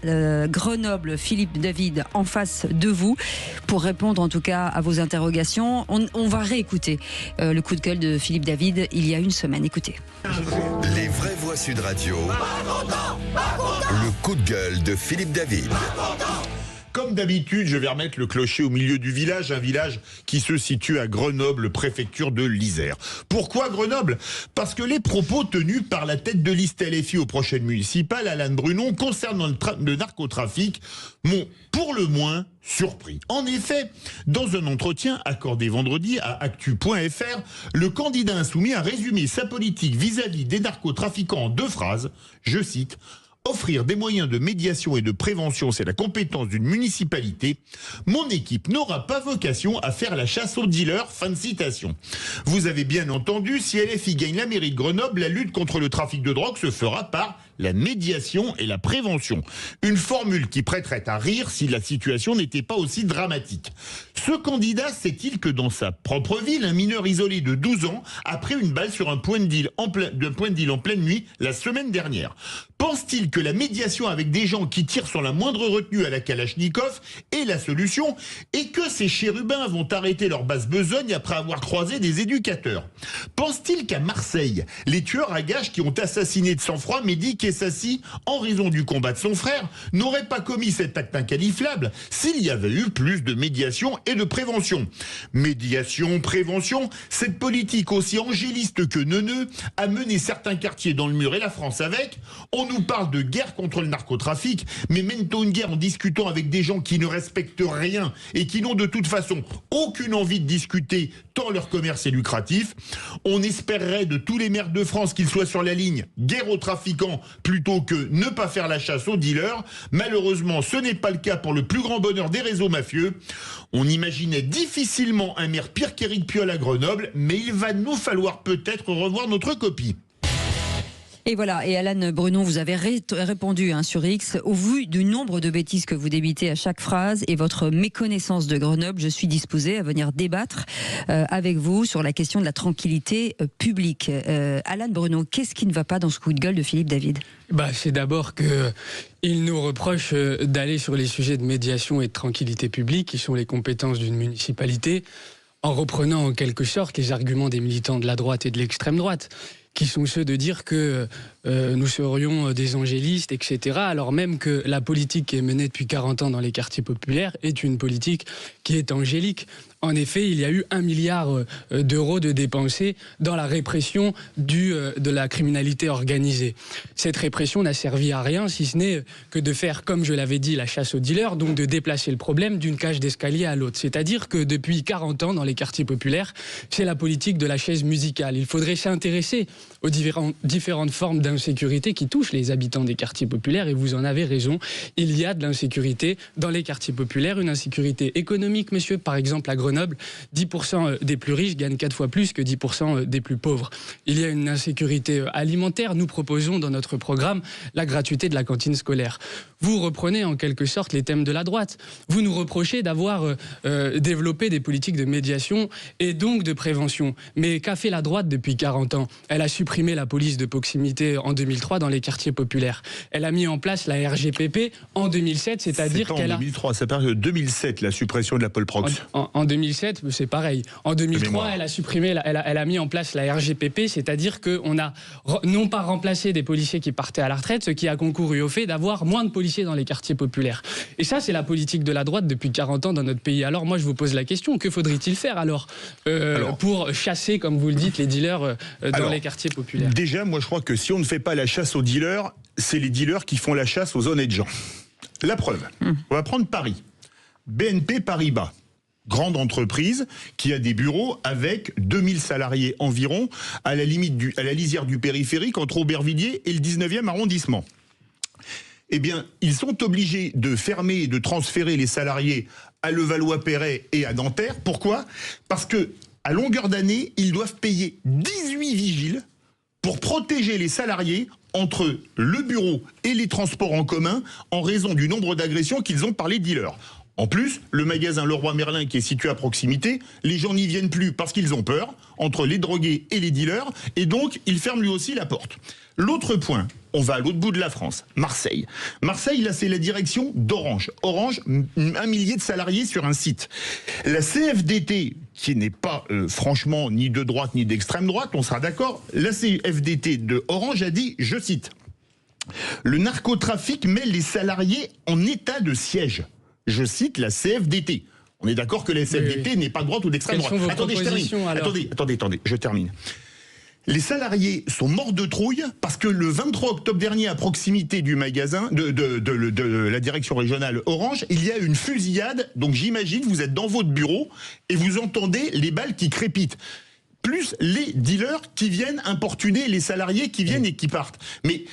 Grenoble. Philippe David en face de vous pour répondre en tout cas à vos interrogations. On va réécouter le coup de gueule de Philippe David il y a une semaine. Écoutez. Les vraies voix Sud Radio. Le coup de gueule de Philippe David. Comme d'habitude, je vais remettre le clocher au milieu du village, un village qui se situe à Grenoble, préfecture de l'Isère. Pourquoi Grenoble? Parce que les propos tenus par la tête de liste LFI aux prochaines municipales, Alan Bruno, concernant le narcotrafic, m'ont pour le moins surpris. En effet, dans un entretien accordé vendredi à actu.fr, le candidat insoumis a résumé sa politique vis-à-vis des narcotrafiquants en 2 phrases, je cite: offrir des moyens de médiation et de prévention, c'est la compétence d'une municipalité. Mon équipe n'aura pas vocation à faire la chasse aux dealers. Fin de citation. Vous avez bien entendu, si LFI gagne la mairie de Grenoble, la lutte contre le trafic de drogue se fera par la médiation et la prévention. Une formule qui prêterait à rire si la situation n'était pas aussi dramatique. Ce candidat sait-il que dans sa propre ville, un mineur isolé de 12 ans a pris une balle sur un point de deal en pleine nuit la semaine dernière? Pense-t-il que la médiation avec des gens qui tirent sur la moindre retenue à la Kalachnikov est la solution, et que ces chérubins vont arrêter leur basse besogne après avoir croisé des éducateurs? Pense-t-il qu'à Marseille, les tueurs à gages qui ont assassiné de sang-froid Mehdi Kessassi en raison du combat de son frère n'auraient pas commis cet acte inqualifiable s'il y avait eu plus de médiation et de prévention? Médiation, prévention, cette politique aussi angéliste que neuneux a mené certains quartiers dans le mur et la France avec. On nous parle de guerre contre le narcotrafic, mais mène-t-on une guerre en discutant avec des gens qui ne respectent rien et qui n'ont de toute façon aucune envie de discuter tant leur commerce est lucratif? On espérerait de tous les maires de France qu'ils soient sur la ligne guerre aux trafiquants plutôt que ne pas faire la chasse aux dealers. Malheureusement, ce n'est pas le cas pour le plus grand bonheur des réseaux mafieux. On imaginait difficilement un maire pire qu'Éric Piolle à Grenoble, mais il va nous falloir peut-être revoir notre copie. Et voilà, et Alan Brunon, vous avez répondu sur X. Au vu du nombre de bêtises que vous débitez à chaque phrase et votre méconnaissance de Grenoble, je suis disposé à venir débattre avec vous sur la question de la tranquillité publique. Alan Brunon, qu'est-ce qui ne va pas dans ce coup de gueule de Philippe David ? C'est d'abord qu'il nous reproche d'aller sur les sujets de médiation et de tranquillité publique, qui sont les compétences d'une municipalité, en reprenant en quelque sorte les arguments des militants de la droite et de l'extrême droite, qui sont ceux de dire que nous serions des angélistes, etc., alors même que la politique qui est menée depuis 40 ans dans les quartiers populaires est une politique qui est angélique. En effet, il y a eu 1 milliard d'euros de dépensés dans la répression de la criminalité organisée. Cette répression n'a servi à rien, si ce n'est que de faire, comme je l'avais dit, la chasse aux dealers, donc de déplacer le problème d'une cage d'escalier à l'autre. C'est-à-dire que depuis 40 ans, dans les quartiers populaires, c'est la politique de la chaise musicale. Il faudrait s'intéresser aux différentes formes d'insécurité qui touchent les habitants des quartiers populaires, et vous en avez raison, il y a de l'insécurité dans les quartiers populaires, une insécurité économique, monsieur, par exemple à Grenoble, 10% des plus riches gagnent 4 fois plus que 10% des plus pauvres. Il y a une insécurité alimentaire. Nous proposons dans notre programme la gratuité de la cantine scolaire. Vous reprenez en quelque sorte les thèmes de la droite. Vous nous reprochez d'avoir développé des politiques de médiation et donc de prévention. Mais qu'a fait la droite depuis 40 ans ? Elle a supprimé la police de proximité en 2003 dans les quartiers populaires. Elle a mis en place la RGPP en 2007, c'est-à-dire qu'elle a... en 2003, ça part de 2007, la suppression de la Polprox. En 2007, c'est pareil. En 2003, elle a supprimé, elle a mis en place la RGPP, c'est-à-dire qu'on a non pas remplacé des policiers qui partaient à la retraite, ce qui a concouru au fait d'avoir moins de policiers dans les quartiers populaires. Et ça, c'est la politique de la droite depuis 40 ans dans notre pays. Alors moi, je vous pose la question, que faudrait-il faire alors pour chasser, comme vous le dites, les dealers dans les quartiers populaires ? Déjà, moi, je crois que si on ne fait pas la chasse aux dealers, c'est les dealers qui font la chasse aux honnêtes gens. La preuve, on va prendre Paris. BNP Paribas. Grande entreprise qui a des bureaux avec 2000 salariés environ à la lisière du périphérique entre Aubervilliers et le 19e arrondissement. Eh bien, ils sont obligés de fermer et de transférer les salariés à Levallois-Perret et à Nanterre. Pourquoi ? Parce que à longueur d'année, ils doivent payer 18 vigiles pour protéger les salariés entre le bureau et les transports en commun en raison du nombre d'agressions qu'ils ont par les dealers. En plus, le magasin Leroy Merlin qui est situé à proximité, les gens n'y viennent plus parce qu'ils ont peur, entre les drogués et les dealers, et donc ils ferment lui aussi la porte. L'autre point, on va à l'autre bout de la France, Marseille. Marseille, là, c'est la direction d'Orange. Orange, 1 millier de salariés sur un site. La CFDT, qui n'est pas franchement ni de droite ni d'extrême droite, on sera d'accord, la CFDT de Orange a dit, je cite, « Le narcotrafic met les salariés en état de siège ». Je cite la CFDT. On est d'accord que la CFDT n'est pas de droite ou d'extrême droite. Attendez, je termine. Attendez, je termine. Les salariés sont morts de trouille parce que le 23 octobre dernier, à proximité du magasin de la direction régionale Orange, il y a une fusillade. Donc j'imagine, vous êtes dans votre bureau et vous entendez les balles qui crépitent. Plus les dealers qui viennent importuner les salariés qui viennent et qui partent. Mais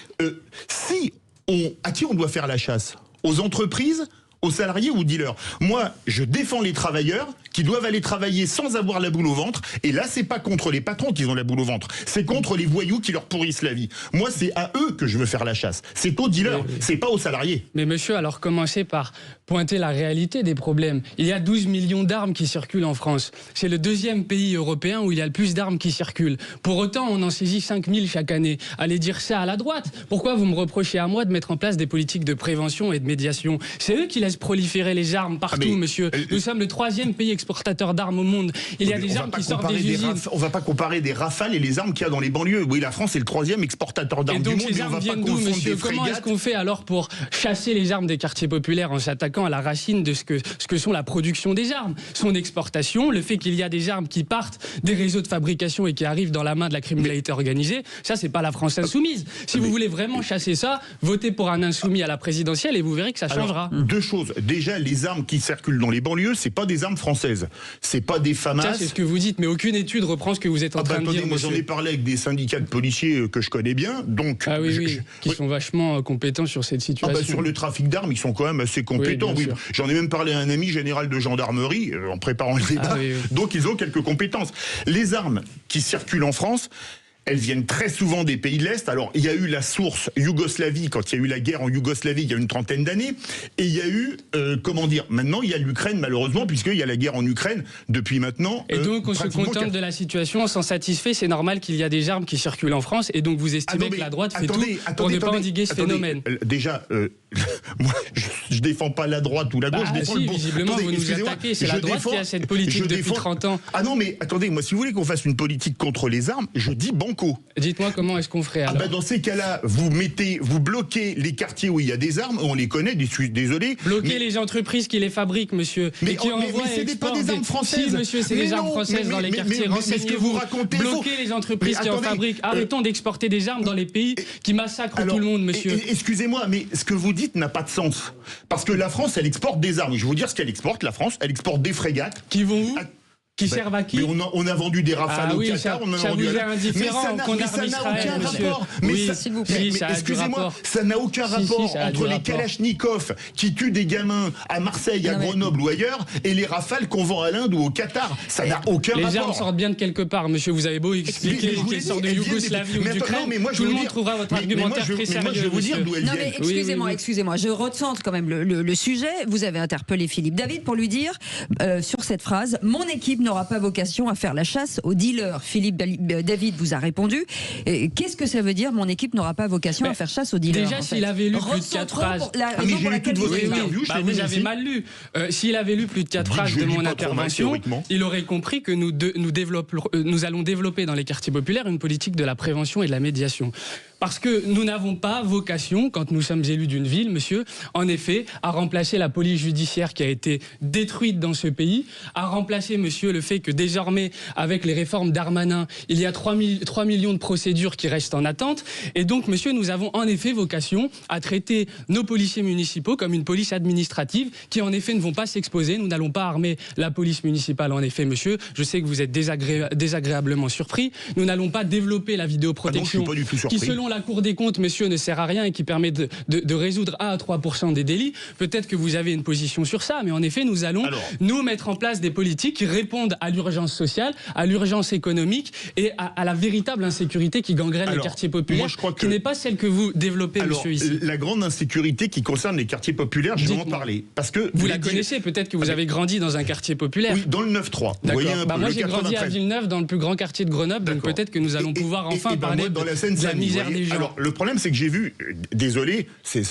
à qui on doit faire la chasse ? Aux entreprises ? Aux salariés ou aux dealers. Moi, je défends les travailleurs qui doivent aller travailler sans avoir la boule au ventre. Et là, c'est pas contre les patrons qui ont la boule au ventre. C'est contre les voyous qui leur pourrissent la vie. Moi, c'est à eux que je veux faire la chasse. C'est aux dealers, c'est pas aux salariés. Mais monsieur, alors commencez par pointer la réalité des problèmes. Il y a 12 millions d'armes qui circulent en France. C'est le 2e pays européen où il y a le plus d'armes qui circulent. Pour autant, on en saisit 5000 chaque année. Allez dire ça à la droite. Pourquoi vous me reprochez à moi de mettre en place des politiques de prévention et de médiation ? C'est eux qui laissent proliférer les armes partout, monsieur. Nous sommes le 3e pays exportateur d'armes au monde. Il y a des armes qui sortent des usines. On va pas comparer des rafales et les armes qu'il y a dans les banlieues. Oui, la France est le 3e exportateur d'armes du monde. Et donc ces armes viennent d'où, monsieur ? Comment est-ce qu'on fait alors pour chasser les armes des quartiers populaires en s'attaquant à la racine de ce que sont la production des armes, son exportation, le fait qu'il y a des armes qui partent des réseaux de fabrication et qui arrivent dans la main de la criminalité organisée, ça c'est pas la France insoumise. Si vous voulez vraiment chasser ça, votez pour un insoumis à la présidentielle et vous verrez que ça changera. Alors, 2 choses. Déjà, les armes qui circulent dans les banlieues, c'est pas des armes françaises. C'est pas des FAMAS. Ça, c'est ce que vous dites, mais aucune étude reprend ce que vous êtes en train de dire. Moi, j'en ai parlé avec des syndicats de policiers que je connais bien. Donc, qui sont vachement compétents sur cette situation. Sur le trafic d'armes, ils sont quand même assez compétents. Oui, j'en ai même parlé à un ami général de gendarmerie en préparant le débat. Donc, ils ont quelques compétences. Les armes qui circulent en France, elles viennent très souvent des pays de l'Est. Alors, il y a eu la source Yougoslavie, quand il y a eu la guerre en Yougoslavie, il y a une trentaine d'années. Et il y a eu, maintenant, il y a l'Ukraine, malheureusement, puisqu'il y a la guerre en Ukraine depuis maintenant. Et donc, on se contente de la situation, on s'en satisfait. C'est normal qu'il y a des armes qui circulent en France. Et donc, vous estimez que la droite fait tout pour ne pas endiguer ce phénomène. Déjà, moi, je défends pas la droite ou la gauche. Je défends visiblement, vous nous attaquez. C'est la droite qui a cette politique depuis 30 ans. Ah non, mais attendez, moi, si vous voulez qu'on fasse une politique contre les armes, je dis banco. Dites-moi comment est-ce qu'on ferait alors. Dans ces cas-là, vous bloquez les quartiers où il y a des armes, on les connaît, désolé. Bloquez les entreprises qui les fabriquent, monsieur. Mais c'est pas des armes françaises. Si, monsieur, c'est des armes françaises dans les quartiers. Renseignez-vous. Bloquez les entreprises qui en fabriquent. Arrêtons d'exporter des armes dans les pays qui massacrent tout le monde, monsieur. Excusez-moi, mais ce que vous dites n'a pas de sens. Parce que la France, elle exporte des armes. Je vais vous dire ce qu'elle exporte, la France. Elle exporte des frégates. Qui vont où ? Qui servent à qui ? Mais on a vendu des Rafales au Qatar, on en a vendu à indifférent qu'on arme Israël, monsieur. Oui, excusez-moi, ça n'a aucun rapport entre les Kalachnikov qui tuent des gamins à Marseille, à Grenoble ou ailleurs, et les Rafales qu'on vend à l'Inde ou au Qatar. Ça n'a aucun rapport. Les armes sortent bien de quelque part, monsieur. Vous avez beau expliquer qu'elles sortent de Yougoslavie ou d'Ukraine, tout le monde trouvera votre argumentaire très sérieux. Je vais vous dire d'où elles viennent. Excusez-moi, je recentre quand même le sujet. Vous avez interpellé Philippe David pour lui dire, sur cette phrase, mon équipe n'aura pas vocation à faire la chasse aux dealers. Philippe David vous a répondu. Qu'est-ce que ça veut dire, mon équipe n'aura pas vocation à faire chasse aux dealers? Déjà, s'il avait lu plus de 4 phrases... Vous avez mal lu. S'il avait lu plus de 4 phrases de mon intervention, il aurait compris que nous allons développer dans les quartiers populaires une politique de la prévention et de la médiation. Parce que nous n'avons pas vocation, quand nous sommes élus d'une ville, monsieur, en effet, à remplacer la police judiciaire qui a été détruite dans ce pays, à remplacer, monsieur, le fait que désormais, avec les réformes Darmanin, il y a 3 millions de procédures qui restent en attente. Et donc, monsieur, nous avons en effet vocation à traiter nos policiers municipaux comme une police administrative qui, en effet, ne vont pas s'exposer. Nous n'allons pas armer la police municipale, en effet, monsieur. Je sais que vous êtes désagréablement surpris. Nous n'allons pas développer la vidéoprotection qui, selon la Cour des comptes, monsieur, ne sert à rien et qui permet de résoudre 1 à 3% des délits. Peut-être que vous avez une position sur ça, mais en effet, nous allons nous mettre en place des politiques qui répondent à l'urgence sociale, à l'urgence économique et à la véritable insécurité qui gangrène les quartiers populaires, qui n'est pas celle que vous développez, monsieur, ici. La grande insécurité qui concerne les quartiers populaires, je vais en parler. Parce que vous la connaissez, peut-être que vous avez grandi dans un quartier populaire. Oui, dans le 9-3. D'accord. Moi, j'ai grandi à Villeneuve, dans le plus grand quartier de Grenoble, donc peut-être que nous allons pouvoir enfin parler de la misère des gens. Alors, le problème, c'est que j'ai vu, désolé,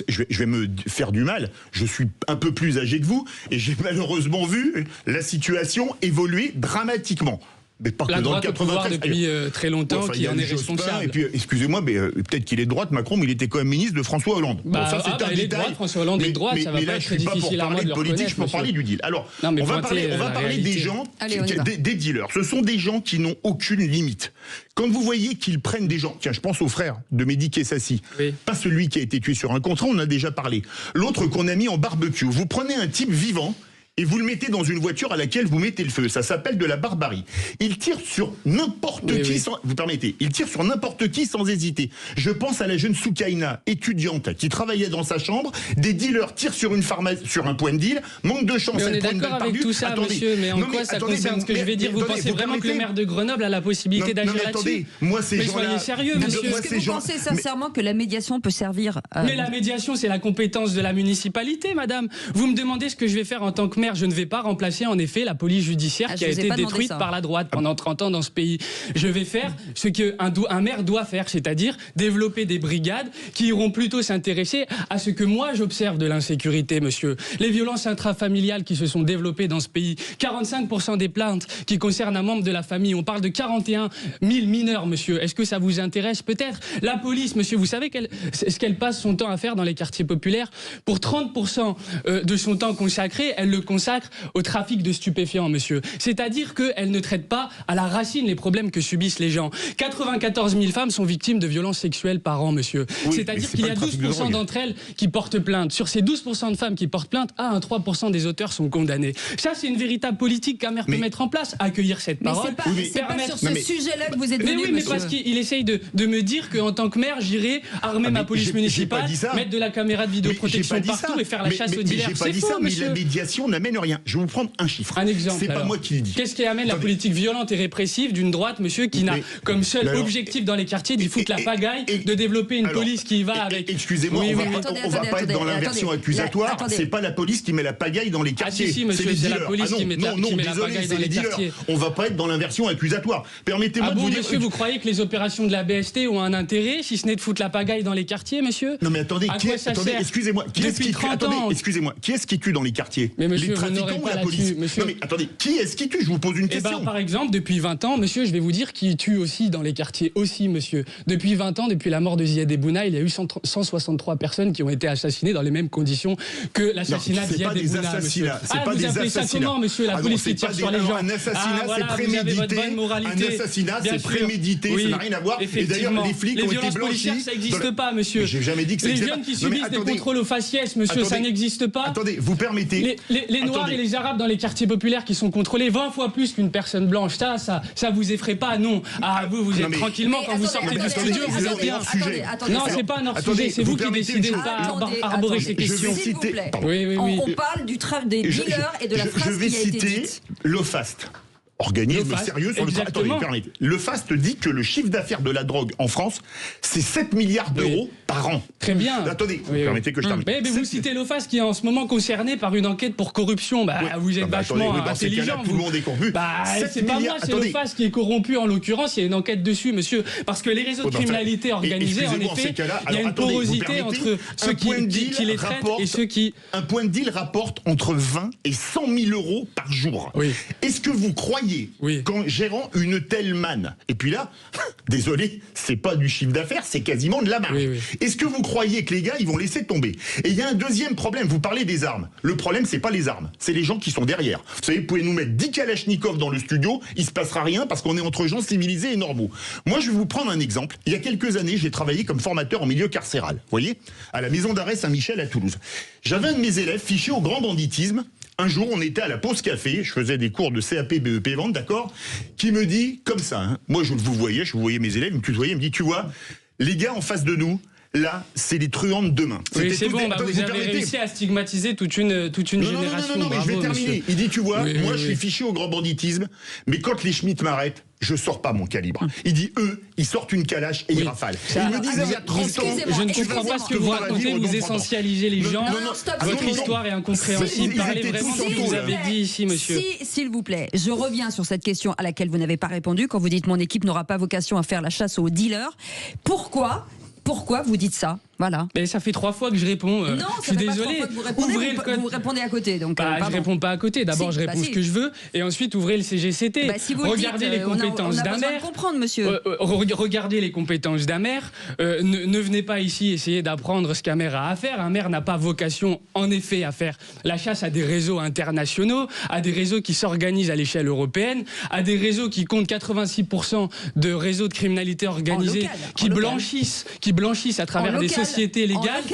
je vais me faire du mal, je suis un peu plus âgé que vous, et j'ai malheureusement vu la situation évoluer dramatiquement. Mais pas la que dans droite le 93 depuis très longtemps, qui en est responsable. Et puis, excusez-moi, mais peut-être qu'il est de droite, Macron, mais il était quand même ministre de François Hollande. Ça, c'est un détail. Il est de droite, François Hollande est de droite, ça va pas être très difficile à moi de le reconnaître. Je peux parler du deal. Alors, on va parler des gens, des dealers. Ce sont des gens qui n'ont aucune limite. Quand vous voyez qu'ils prennent des gens, tiens, je pense au frère de Mehdi Kessassi, pas celui qui a été tué sur un contrat, on en a déjà parlé. L'autre qu'on a mis en barbecue. Vous prenez un type vivant, et vous le mettez dans une voiture à laquelle vous mettez le feu. Ça s'appelle de la barbarie. Il tire sur n'importe qui, vous permettez, il tire sur n'importe qui sans hésiter. Je pense à la jeune Soukaina, étudiante, qui travaillait dans sa chambre. Des dealers tirent sur une pharmacie, sur un point de deal. Manque de chance, elle prend une balle perdue. Tout ça, monsieur, mais en quoi ça concerne ce que je vais dire? Vous pensez vraiment que le maire de Grenoble a la possibilité d'agir là-dessus? Moi, ces gens-là. Soyez sérieux, monsieur. Est-ce que vous pensez sincèrement que la médiation peut servir Mais la médiation, c'est la compétence de la municipalité, madame. Vous me demandez ce que je vais faire en tant que maire. Je ne vais pas remplacer en effet la police judiciaire qui a été détruite par la droite pendant 30 ans dans ce pays. Je vais faire ce qu'un maire doit faire, c'est-à-dire développer des brigades qui iront plutôt s'intéresser à ce que moi j'observe de l'insécurité, monsieur. Les violences intrafamiliales qui se sont développées dans ce pays. 45% des plaintes qui concernent un membre de la famille. On parle de 41 000 mineurs, monsieur. Est-ce que ça vous intéresse? Peut-être. La police, monsieur, vous savez ce qu'elle passe son temps à faire dans les quartiers populaires? Pour 30% de son temps consacré, elle le consacre au trafic de stupéfiants, monsieur. C'est-à-dire qu'elle ne traite pas à la racine les problèmes que subissent les gens. 94 000 femmes sont victimes de violences sexuelles par an, monsieur. C'est-à-dire qu'il y a 12% d'entre elles qui portent plainte. Sur ces 12% de femmes qui portent plainte, 1 à 3% des auteurs sont condamnés. Ça, c'est une véritable politique qu'un maire peut mettre en place. Accueillir cette parole. C'est pas sur ce sujet-là que vous êtes venu, mais parce qu'il essaye de me dire qu'en tant que maire, j'irai armer ma police municipale, mettre de la caméra de vidéoprotection partout et faire la chasse aux dealers. C'est faux, monsieur. Mais la médiation n'a amène rien. Je vais vous prendre un chiffre. Un exemple. C'est pas moi qui le dis. Qu'est-ce qui amène la politique violente et répressive d'une droite, monsieur, qui n'a comme seul objectif dans les quartiers d'y foutre la pagaille, de développer une police qui y va avec... Excusez-moi, on va pas être dans l'inversion accusatoire. C'est pas la police qui met la pagaille dans les quartiers. Ah si, monsieur, c'est la police qui met la pagaille dans les quartiers. On va pas être dans l'inversion accusatoire. Permettez-moi de vous dire... monsieur, vous croyez que les opérations de la BST ont un intérêt, si ce n'est de foutre la pagaille dans les quartiers, monsieur? Non mais attendez, excusez-moi, qui est-ce qui tue dans les quartiers? Mais monsieur, les trafiquants ou la police? Non mais attendez, qui est-ce qui tue? Je vous pose une question. Par exemple, depuis 20 ans, monsieur, je vais vous dire qui tue aussi dans les quartiers aussi, monsieur. Depuis 20 ans, depuis la mort de Ziad Ebouna, il y a eu 163 personnes qui ont été assassinées dans les mêmes conditions que l'assassinat de Ziad Ebouna, monsieur. Vous appelez ça comment, monsieur, la police qui tire sur les gens? Un assassinat, c'est prémédité. Un assassinat, c'est prémédité, ça n'a rien à voir. Et d'ailleurs, les flics ont été blanchis. Ça n'existe pas, monsieur. J'ai jamais dit que ça existait pas. Les jeunes qui subissent des contrôles aux faciès, monsieur, ça n'existe pas. Attendez, vous permettez. Les Noirs et les Arabes dans les quartiers populaires qui sont contrôlés 20 fois plus qu'une personne blanche, ça vous effraie pas, non? Ah, vous êtes tranquillement quand vous sortez du studio, vous êtes bien. Non, c'est pas un hors-sujet, c'est vous qui décidez de pas arborer ces questions. S'il vous plaît. Oui. On parle des dealers et de la phrase qui a été dite. Je vais citer l'OFAST. Organisme sérieux sur le travail. Attendez, permettez. Le FAST dit que le chiffre d'affaires de la drogue en France, c'est 7 milliards d'euros par an. Très bien. Attendez, permettez que je termine. Mais vous citez l'OFAST qui est en ce moment concerné par une enquête pour corruption. Vous êtes vachement intelligent. Tout le monde est corrompu. C'est pas moi, c'est l'OFAST qui est corrompu en l'occurrence. Il y a une enquête dessus, monsieur. Parce que les réseaux de criminalité organisée, en effet, il y a une porosité entre ceux qui les traitent et ceux qui... Un point de deal rapporte entre 20 et 100 000 euros par jour. Est-ce que vous croyez qu'en gérant une telle manne, et puis là, désolé, c'est pas du chiffre d'affaires, c'est quasiment de la marge. Est-ce que vous croyez que les gars, ils vont laisser tomber? Et il y a un deuxième problème, vous parlez des armes. Le problème, c'est pas les armes, c'est les gens qui sont derrière. Vous savez, vous pouvez nous mettre 10 Kalachnikov dans le studio, il se passera rien parce qu'on est entre gens civilisés et normaux. Moi, je vais vous prendre un exemple. Il y a quelques années, j'ai travaillé comme formateur en milieu carcéral, vous voyez, à la maison d'arrêt Saint-Michel à Toulouse. J'avais un de mes élèves fiché au grand banditisme. Un jour, on était à la pause café, je faisais des cours de CAP, BEP, vente, d'accord, qui me dit, comme ça, moi je vous voyais mes élèves, ils me tutoyaient, il me dit, tu vois, les gars en face de nous, là, c'est les truands de demain. Oui, c'est bon, vous avez réussi à stigmatiser toute une génération. Non, mais je vais terminer. Monsieur. Il dit, tu vois, moi je suis fiché au grand banditisme, mais quand les Schmitt m'arrêtent, je sors pas mon calibre. Il dit, eux, ils sortent une calache et ils rafalent. Il me disait il y a 30 ans... Je ne comprends pas ce que vous racontez, vous essentialisez les gens. Votre histoire est incompréhensible. Parlez vraiment de ce que vous avez dit ici, monsieur. S'il vous plaît, je reviens sur cette question à laquelle vous n'avez pas répondu quand vous dites mon équipe n'aura pas vocation à faire la chasse aux dealers. Pourquoi vous dites ça? Voilà. Mais ça fait 3 fois que je réponds. Non, je suis désolé. Vous répondez à côté. Donc, je réponds pas à côté. D'abord, je réponds ce que je veux, et ensuite ouvrez le CGCT. Regardez les compétences d'un maire. Comprendre, monsieur. Regardez les compétences d'un maire. Ne venez pas ici essayer d'apprendre ce qu'un maire a à faire. Un maire n'a pas vocation, en effet, à faire la chasse à des réseaux internationaux, à des réseaux qui s'organisent à l'échelle européenne, à des réseaux qui comptent 86% de réseaux de criminalité organisée qui blanchissent à travers des sociétés légales.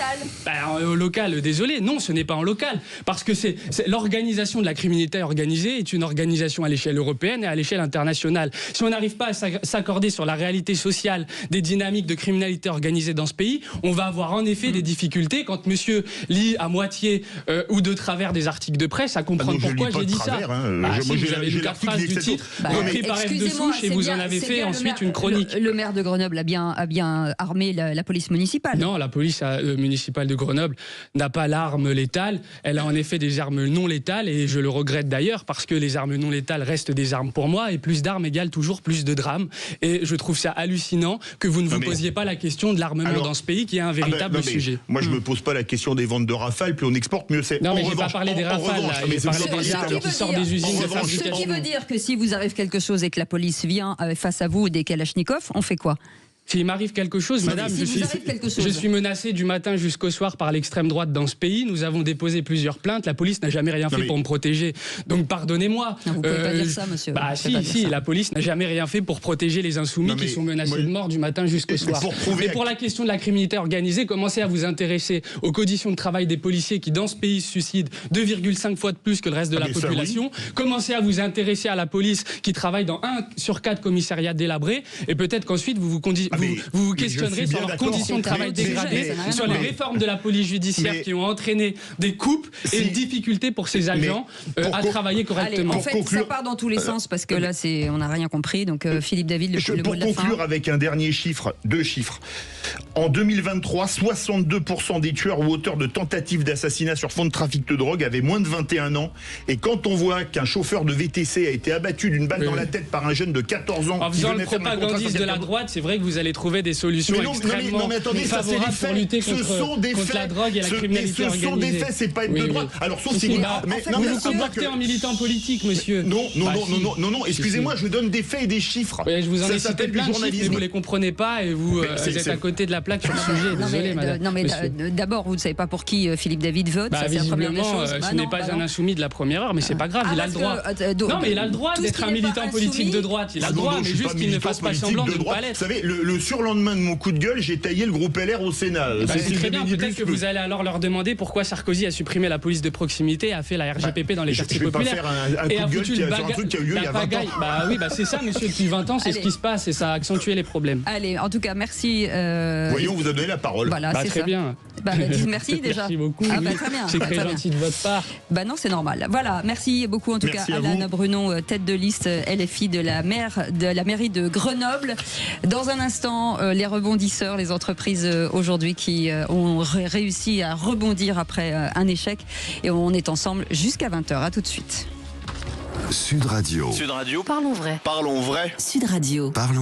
En local, désolé, non, ce n'est pas en local, parce que c'est l'organisation de la criminalité organisée est une organisation à l'échelle européenne et à l'échelle internationale. Si on n'arrive pas à s'accorder sur la réalité sociale des dynamiques de criminalité organisée dans ce pays, on va avoir en effet des difficultés quand monsieur lit à moitié ou de travers des articles de presse à comprendre pourquoi j'ai dit ça. Vous avez lu 4 phrases du titre, repris par F de souche, et vous en avez fait ensuite une chronique. Le maire de Grenoble a bien armé la police municipale. Non, la police municipale de Grenoble n'a pas l'arme létale. Elle a en effet des armes non létales, et je le regrette d'ailleurs, parce que les armes non létales restent des armes pour moi, et plus d'armes égale toujours plus de drames. Et je trouve ça hallucinant que vous ne vous posiez pas la question de l'armement dans ce pays, qui est un véritable sujet. Moi, je me pose pas la question des ventes de Rafale, puis on exporte mieux. Non, mais j'ai pas parlé des Rafales, j'ai parlé des armes qui sortent des usines de fabrication. Ce qui veut dire que si vous arrive quelque chose et que la police vient face à vous des Kalachnikov, on fait quoi? S'il m'arrive quelque chose, madame, je suis menacé du matin jusqu'au soir par l'extrême droite dans ce pays. Nous avons déposé plusieurs plaintes. La police n'a jamais rien fait pour me protéger. Donc pardonnez-moi. Vous pouvez pas dire ça, monsieur. Si, la police n'a jamais rien fait pour protéger les insoumis qui sont menacés de mort du matin jusqu'au soir. Mais pour la question de la criminalité organisée, commencez à vous intéresser aux conditions de travail des policiers qui, dans ce pays, se suicident 2,5 fois de plus que le reste de la population. Commencez à vous intéresser à la police qui travaille dans 1 sur 4 commissariats délabrés. Et peut-être qu'ensuite, vous vous vous questionnerez sur leurs conditions de travail dégradées, sur les réformes de la police judiciaire qui ont entraîné des coupes et une difficulté pour ces agents à travailler correctement. Allez, en fait, ça part dans tous les sens parce que là, on n'a rien compris. Donc, Philippe David, le mot de la fin. Pour conclure avec un dernier chiffre, 2 chiffres. En 2023, 62% des tueurs ou auteurs de tentatives d'assassinat sur fond de trafic de drogue avaient moins de 21 ans. Et quand on voit qu'un chauffeur de VTC a été abattu d'une balle dans la tête par un jeune de 14 ans... En faisant le propagandiste de la droite, c'est vrai que vous allez trouver des solutions extrêmement favorables pour lutter contre la drogue et la criminalité organisée. Ce sont des faits, c'est pas être de droite. Alors, sauf si vous vous comportez en militant politique, monsieur. Non, excusez-moi, je donne des faits et des chiffres. Je vous en ai cité plein de chiffres, mais vous les comprenez pas et vous êtes à côté de la plaque sur le sujet. Désolé, madame. Non, mais d'abord, vous ne savez pas pour qui Philippe David vote. Ça, c'est la première des choses. Ce n'est pas un insoumis de la première heure, mais c'est pas grave, il a le droit. Non, mais il a le droit d'être un militant politique de droite. Il a le droit, mais juste qu'il ne fasse pas semblant de ne pas l'être. Vous savez, le surlendemain de mon coup de gueule, j'ai taillé le groupe LR au Sénat. C'est très bien, peut-être que vous allez alors leur demander pourquoi Sarkozy a supprimé la police de proximité, a fait la RGPP dans les quartiers populaires et a foutu sur un truc qui a eu lieu il y a 20 ans. Bah oui, c'est ça, monsieur, depuis 20 ans, c'est ce qui se passe et ça a accentué les problèmes. Allez, en tout cas, merci. Voyons, vous a donné la parole. Voilà, c'est très bien. Dites merci déjà. Merci beaucoup. Très bien. C'est très gentil de votre part. Non, c'est normal. Voilà, merci beaucoup en tout cas Alain Bruno, tête de liste LFI de la mairie de Grenoble. Dans un instant, les rebondisseurs, les entreprises aujourd'hui qui ont réussi à rebondir après un échec. Et on est ensemble jusqu'à 20h. À tout de suite. Sud Radio. Parlons vrai. Parlons vrai. Sud Radio.